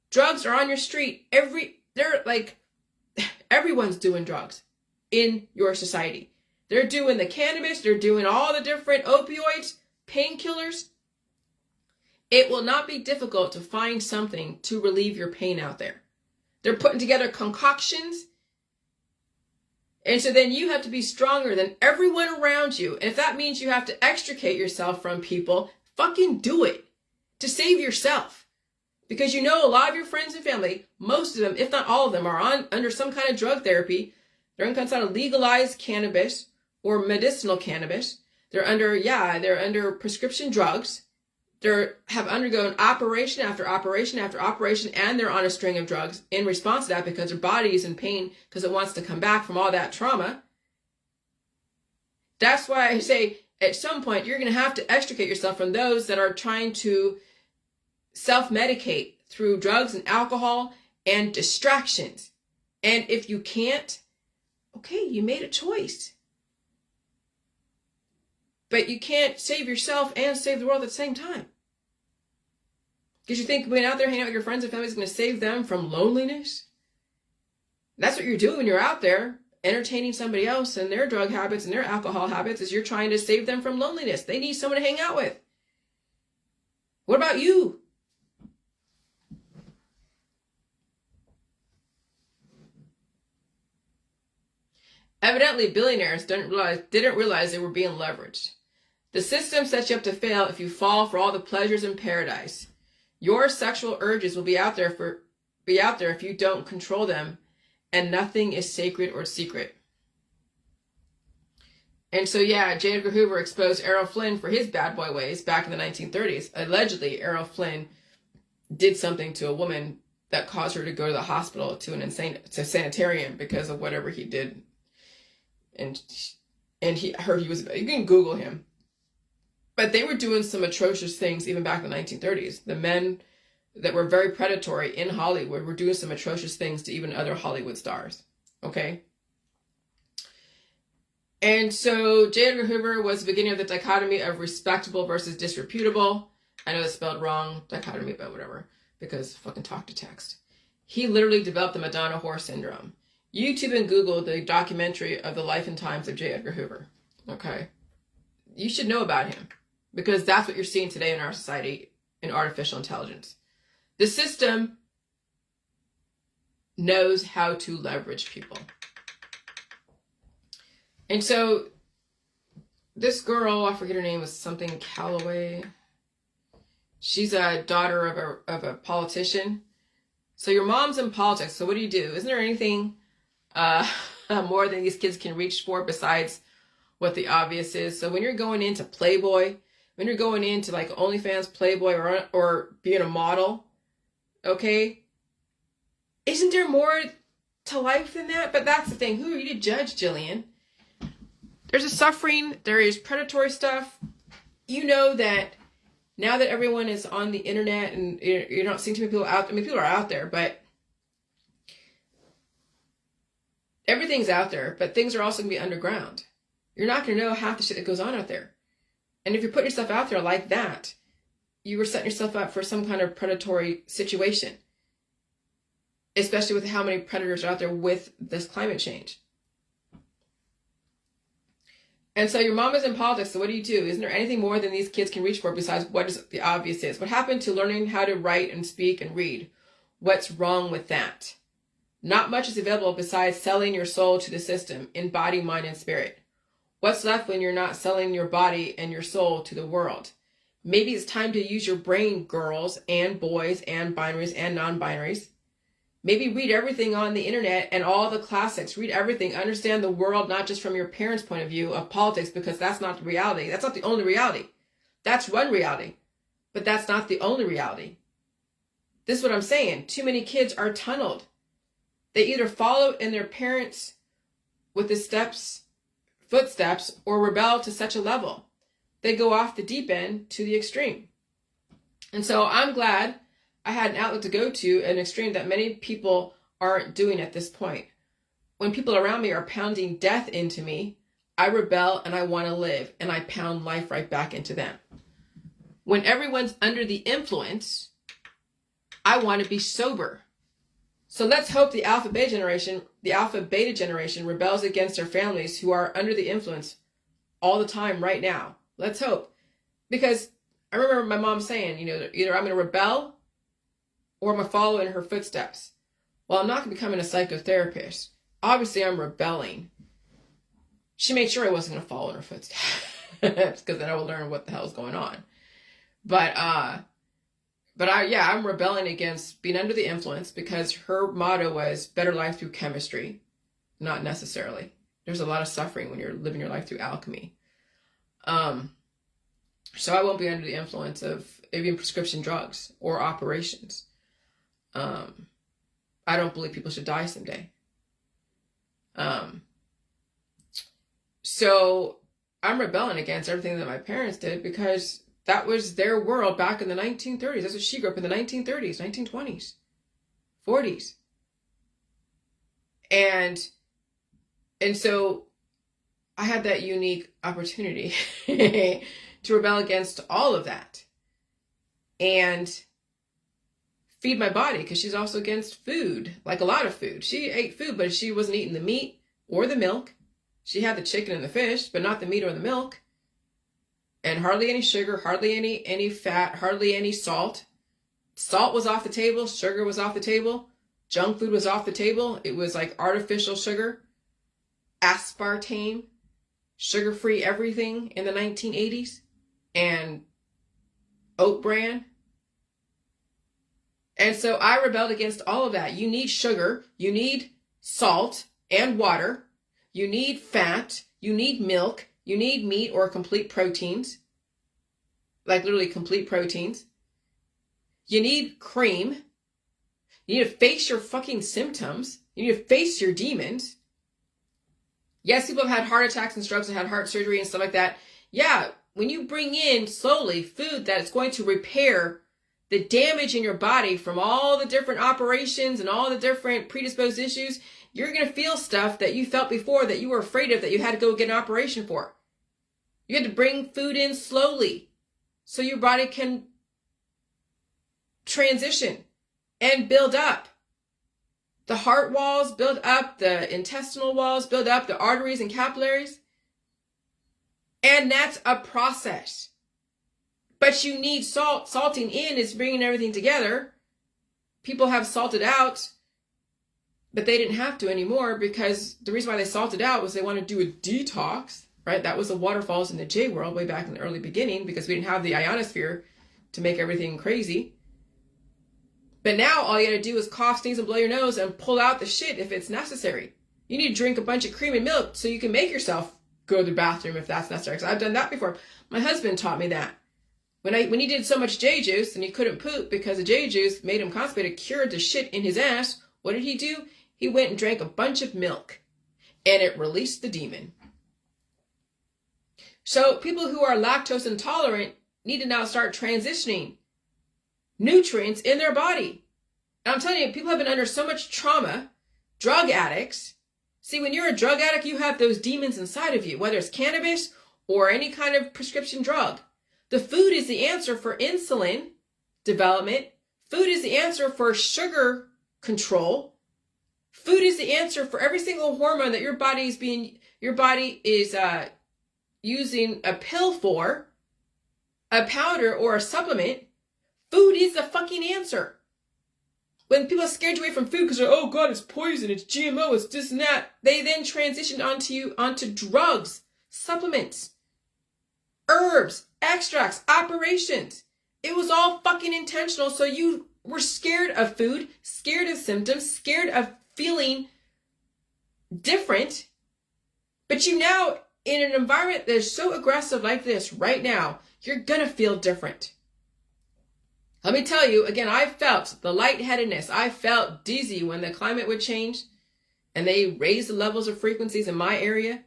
Drugs are on your street. Everyone's doing drugs in your society. They're doing the cannabis. They're doing all the different opioids, painkillers. It will not be difficult to find something to relieve your pain out there. They're putting together concoctions. And so then you have to be stronger than everyone around you. And if that means you have to extricate yourself from people, fucking do it to save yourself. Because a lot of your friends and family, most of them, if not all of them, are under some kind of drug therapy. They're on some kind of legalized cannabis or medicinal cannabis. They're under prescription drugs. They have undergone operation after operation after operation, and they're on a string of drugs in response to that because their body is in pain because it wants to come back from all that trauma. That's why I say at some point you're going to have to extricate yourself from those that are trying to self-medicate through drugs and alcohol and distractions. And if you can't, okay, you made a choice. But you can't save yourself and save the world at the same time. Because you think being out there hanging out with your friends and family is going to save them from loneliness? That's what you're doing when you're out there entertaining somebody else and their drug habits and their alcohol habits, is you're trying to save them from loneliness. They need someone to hang out with. What about you? Evidently, billionaires didn't realize they were being leveraged. The system sets you up to fail if you fall for all the pleasures in paradise. Your sexual urges will be out there if you don't control them, and nothing is sacred or secret. And so, yeah, J. Edgar Hoover exposed Errol Flynn for his bad boy ways back in the 1930s. Allegedly, Errol Flynn did something to a woman that caused her to go to the hospital, to a sanitarium, because of whatever he did. And he heard he was, you can Google him. But they were doing some atrocious things even back in the 1930s. The men that were very predatory in Hollywood were doing some atrocious things to even other Hollywood stars. Okay? And so J. Edgar Hoover was the beginning of the dichotomy of respectable versus disreputable. I know it's spelled wrong, dichotomy, but whatever, because fucking talk to text. He literally developed the Madonna whore syndrome. YouTube and Google the documentary of the life and times of J. Edgar Hoover. Okay? You should know about him, because that's what you're seeing today in our society in artificial intelligence. The system knows how to leverage people. And so this girl, I forget her name, was something Calloway. She's a daughter of a politician. So your mom's in politics. So what do? Isn't there anything more than these kids can reach for besides what the obvious is? So when you're going into Playboy, when you're going into like OnlyFans, Playboy, or being a model, okay, isn't there more to life than that? But that's the thing. Who are you to judge, Jillian? There's a suffering. There is predatory stuff. You know that now that everyone is on the internet and you're not seeing too many people out. I mean, people are out there, but everything's out there. But things are also going to be underground. You're not going to know half the shit that goes on out there. And if you're putting yourself out there like that, you were setting yourself up for some kind of predatory situation. Especially with how many predators are out there with this climate change. And so your mom is in politics, so what do? Isn't there anything more than these kids can reach for besides what is the obvious is? What happened to learning how to write and speak and read? What's wrong with that? Not much is available besides selling your soul to the system in body, mind, and spirit. What's left when you're not selling your body and your soul to the world? Maybe it's time to use your brain, girls and boys and binaries and non-binaries. Maybe read everything on the internet and all the classics. Read everything. Understand the world, not just from your parents' point of view of politics, because that's not the reality. That's not the only reality. That's one reality, but that's not the only reality. This is what I'm saying. Too many kids are tunneled. They either follow in their parents with the footsteps, or rebel to such a level. They go off the deep end to the extreme. And so I'm glad I had an outlet to go to, an extreme that many people aren't doing at this point. When people around me are pounding death into me, I rebel and I want to live, and I pound life right back into them. When everyone's under the influence, I want to be sober. So let's hope the alpha beta generation rebels against their families who are under the influence all the time right now. Let's hope. Because I remember my mom saying, either I'm going to rebel or I'm going to follow in her footsteps. Well, I'm not becoming a psychotherapist. Obviously, I'm rebelling. She made sure I wasn't going to follow in her footsteps, because then I would learn what the hell's going on. But I'm rebelling against being under the influence, because her motto was better life through chemistry. Not necessarily. There's a lot of suffering when you're living your life through alchemy. So I won't be under the influence of even prescription drugs or operations. I don't believe people should die someday. So I'm rebelling against everything that my parents did, because that was their world back in the 1930s. That's what she grew up in, the 1930s, 1920s, 40s. And so I had that unique opportunity to rebel against all of that and feed my body, because she's also against food, like a lot of food. She ate food, but she wasn't eating the meat or the milk. She had the chicken and the fish, but not the meat or the milk. And hardly any sugar, hardly any fat, hardly any salt. Salt was off the table. Sugar was off the table. Junk food was off the table. It was like artificial sugar, aspartame, sugar-free everything in the 1980s, and oat bran. And so I rebelled against all of that. You need sugar, you need salt and water, you need fat, you need milk, you need meat or complete proteins, like literally complete proteins. You need cream. You need to face your fucking symptoms. You need to face your demons. Yes, people have had heart attacks and strokes and had heart surgery and stuff like that. Yeah, when you bring in slowly food that is going to repair the damage in your body from all the different operations and all the different predisposed issues, you're going to feel stuff that you felt before that you were afraid of, that you had to go get an operation for. You had to bring food in slowly so your body can transition and build up. The heart walls build up, the intestinal walls build up, the arteries and capillaries. And that's a process. But you need salt. Salting in is bringing everything together. People have salted out, but they didn't have to anymore, because the reason why they salted out was they wanted to do a detox, right? That was the waterfalls in the J world way back in the early beginning, because we didn't have the ionosphere to make everything crazy. But now all you gotta do is cough, sneeze, and blow your nose and pull out the shit if it's necessary. You need to drink a bunch of cream and milk so you can make yourself go to the bathroom if that's necessary. Because I've done that before. My husband taught me that. When he did so much J juice and he couldn't poop because the J juice made him constipated, cured the shit in his ass, what did he do? He went and drank a bunch of milk, and it released the demon. So people who are lactose intolerant need to now start transitioning nutrients in their body. And I'm telling you, people have been under so much trauma. Drug addicts. See, when you're a drug addict, you have those demons inside of you, whether it's cannabis or any kind of prescription drug. The food is the answer for insulin development. Food is the answer for sugar control. Food is the answer for every single hormone that your body is using a pill for, a powder or a supplement. Food is the fucking answer. When people scared you away from food because they're, oh God, it's poison, it's GMO, it's this and that, they then transitioned onto drugs, supplements, herbs, extracts, operations. It was all fucking intentional. So you were scared of food, scared of symptoms, scared of feeling different. But you now, in an environment that's so aggressive like this right now, you're gonna feel different. Let me tell you, again, I felt the lightheadedness. I felt dizzy when the climate would change and they raised the levels of frequencies in my area.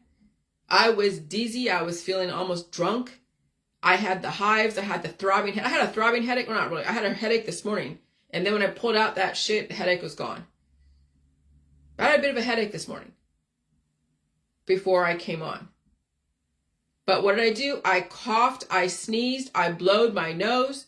I was dizzy. I was feeling almost drunk. I had the hives. I had the throbbing head. I had a throbbing headache. Well, not really. I had a headache this morning. And then when I pulled out that shit, the headache was gone. I had a bit of a headache this morning before I came on. But what did I do? I coughed. I sneezed. I blowed my nose.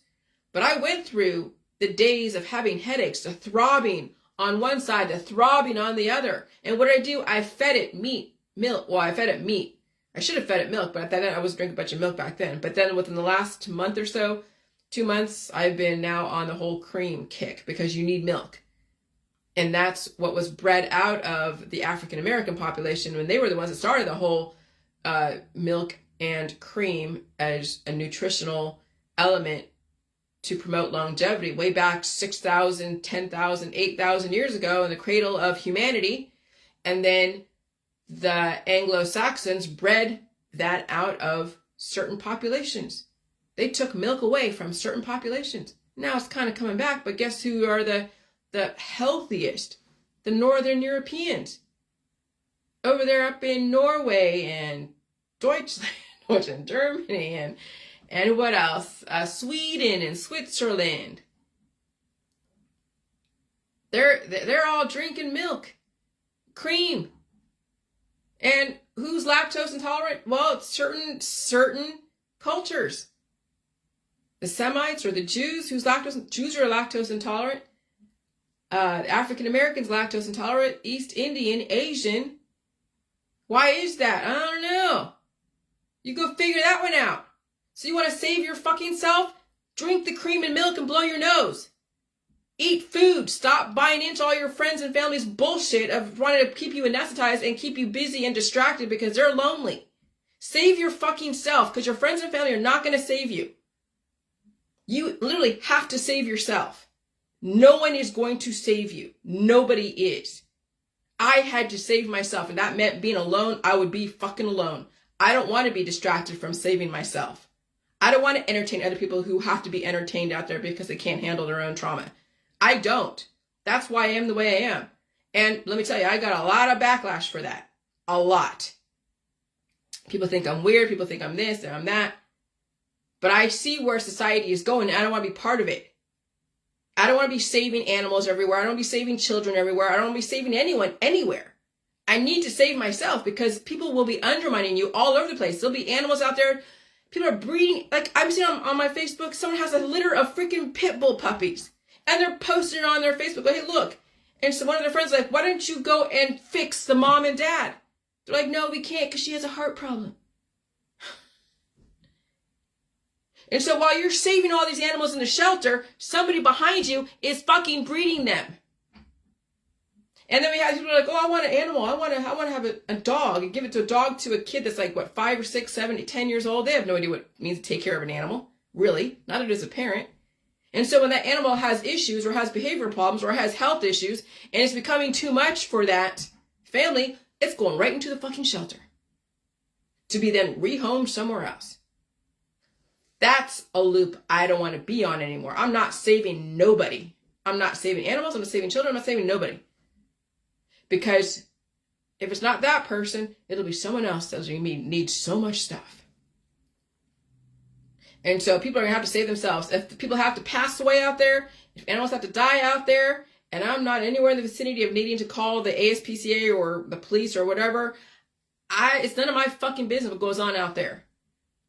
But I went through the days of having headaches, the throbbing on one side, the throbbing on the other. And what did I do? I fed it milk. Well, I fed it meat. I should have fed it milk, but then I was drinking a bunch of milk back then. But then within the last month or so, 2 months, I've been now on the whole cream kick because you need milk. And that's what was bred out of the African American population when they were the ones that started the whole milk and cream as a nutritional element to promote longevity way back 6,000, 10,000, 8,000 years ago in the cradle of humanity. And then the Anglo-Saxons bred that out of certain populations. They took milk away from certain populations. Now it's kind of coming back, but guess who are the healthiest? The Northern Europeans. Over there up in Norway and Deutschland, and Germany, and what else? Sweden and Switzerland. They're all drinking milk, cream. And who's lactose intolerant? Well, it's certain cultures. The Semites or the Jews, Jews are lactose intolerant. African Americans lactose intolerant. East Indian, Asian. Why is that? I don't know. You go figure that one out. So you want to save your fucking self? Drink the cream and milk and blow your nose. Eat food. Stop buying into all your friends and family's bullshit of wanting to keep you anesthetized and keep you busy and distracted because they're lonely. Save your fucking self because your friends and family are not going to save you. You literally have to save yourself. No one is going to save you. Nobody is. I had to save myself, and that meant being alone. I would be fucking alone. I don't want to be distracted from saving myself. I don't want to entertain other people who have to be entertained out there because they can't handle their own trauma. I don't. That's why I am the way I am. And let me tell you, I got a lot of backlash for that. A lot. People think I'm weird. People think I'm this and I'm that. But I see where society is going, and I don't want to be part of it. I don't want to be saving animals everywhere. I don't want to be saving children everywhere. I don't want to be saving anyone anywhere. I need to save myself because people will be undermining you all over the place. There'll be animals out there. People are breeding. Like I'm seeing on my Facebook, someone has a litter of freaking pit bull puppies. And they're posting it on their Facebook. Like, hey, look. And so one of their friends is like, why don't you go and fix the mom and dad? They're like, no, we can't because she has a heart problem. And so while you're saving all these animals in the shelter, somebody behind you is fucking breeding them. And then we have people like, oh, I want an animal. I want to have a dog and give it to a kid that's like, what, 5 or 6, 7, 10 years old. They have no idea what it means to take care of an animal. Really. Not as a parent. And so when that animal has issues or has behavioral problems or has health issues and it's becoming too much for that family, it's going right into the fucking shelter to be then rehomed somewhere else. That's a loop I don't want to be on anymore. I'm not saving nobody. I'm not saving animals. I'm not saving children. I'm not saving nobody. Because if it's not that person, it'll be someone else that needs so much stuff. And so people are going to have to save themselves. If people have to pass away out there, if animals have to die out there, and I'm not anywhere in the vicinity of needing to call the ASPCA or the police or whatever, it's none of my fucking business what goes on out there.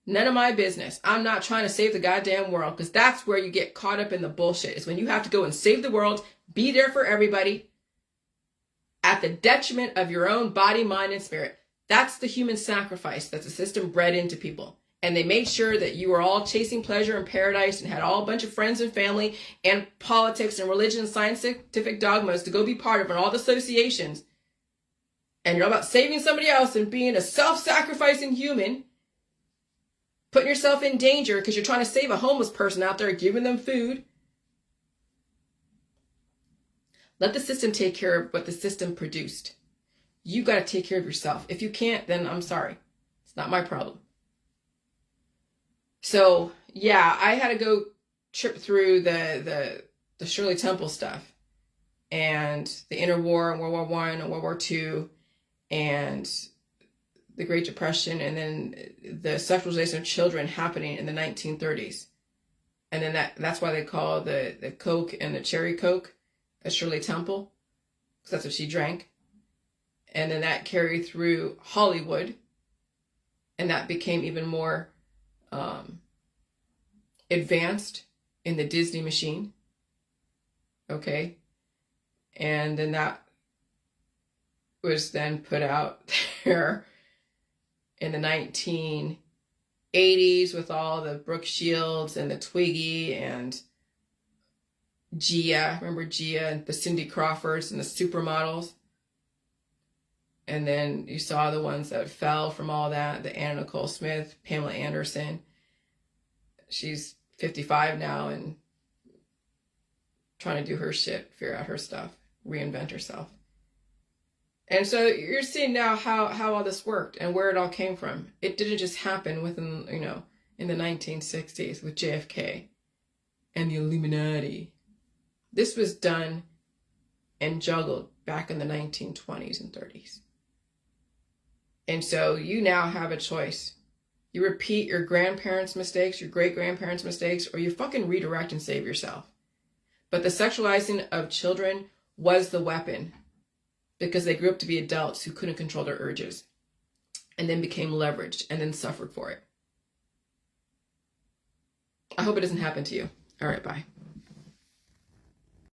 None of my business. I'm not trying to save the goddamn world, because that's where you get caught up in the bullshit. Is when you have to go and save the world, be there for everybody, at the detriment of your own body, mind, and spirit. That's the human sacrifice that the system bred into people. And they made sure that you were all chasing pleasure in paradise and had all a bunch of friends and family and politics and religion and scientific dogmas to go be part of, and all the associations. And you're all about saving somebody else and being a self-sacrificing human, putting yourself in danger because you're trying to save a homeless person out there, giving them food. Let the system take care of what the system produced. You got to take care of yourself. If you can't, then I'm sorry. It's not my problem. So, yeah, I had to go trip through the Shirley Temple stuff and the interwar and World War I and World War II and the Great Depression, and then the sexualization of children happening in the 1930s. And then that's why they call the Coke and the Cherry Coke a Shirley Temple, because that's what she drank. And then that carried through Hollywood, and that became even more advanced in the Disney machine. Okay. And then that was then put out there in the 1980s with all the Brooke Shields and the Twiggy and Gia. Remember Gia and the Cindy Crawfords and the supermodels? And then you saw the ones that fell from all that, the Anna Nicole Smith, Pamela Anderson. She's 55 now and trying to do her shit, figure out her stuff, reinvent herself. And so you're seeing now how all this worked and where it all came from. It didn't just happen within, in the 1960s with JFK and the Illuminati. This was done and juggled back in the 1920s and 30s. And so you now have a choice. You repeat your grandparents' mistakes, your great-grandparents' mistakes, or you fucking redirect and save yourself. But the sexualizing of children was the weapon, because they grew up to be adults who couldn't control their urges and then became leveraged and then suffered for it. I hope it doesn't happen to you. All right, bye.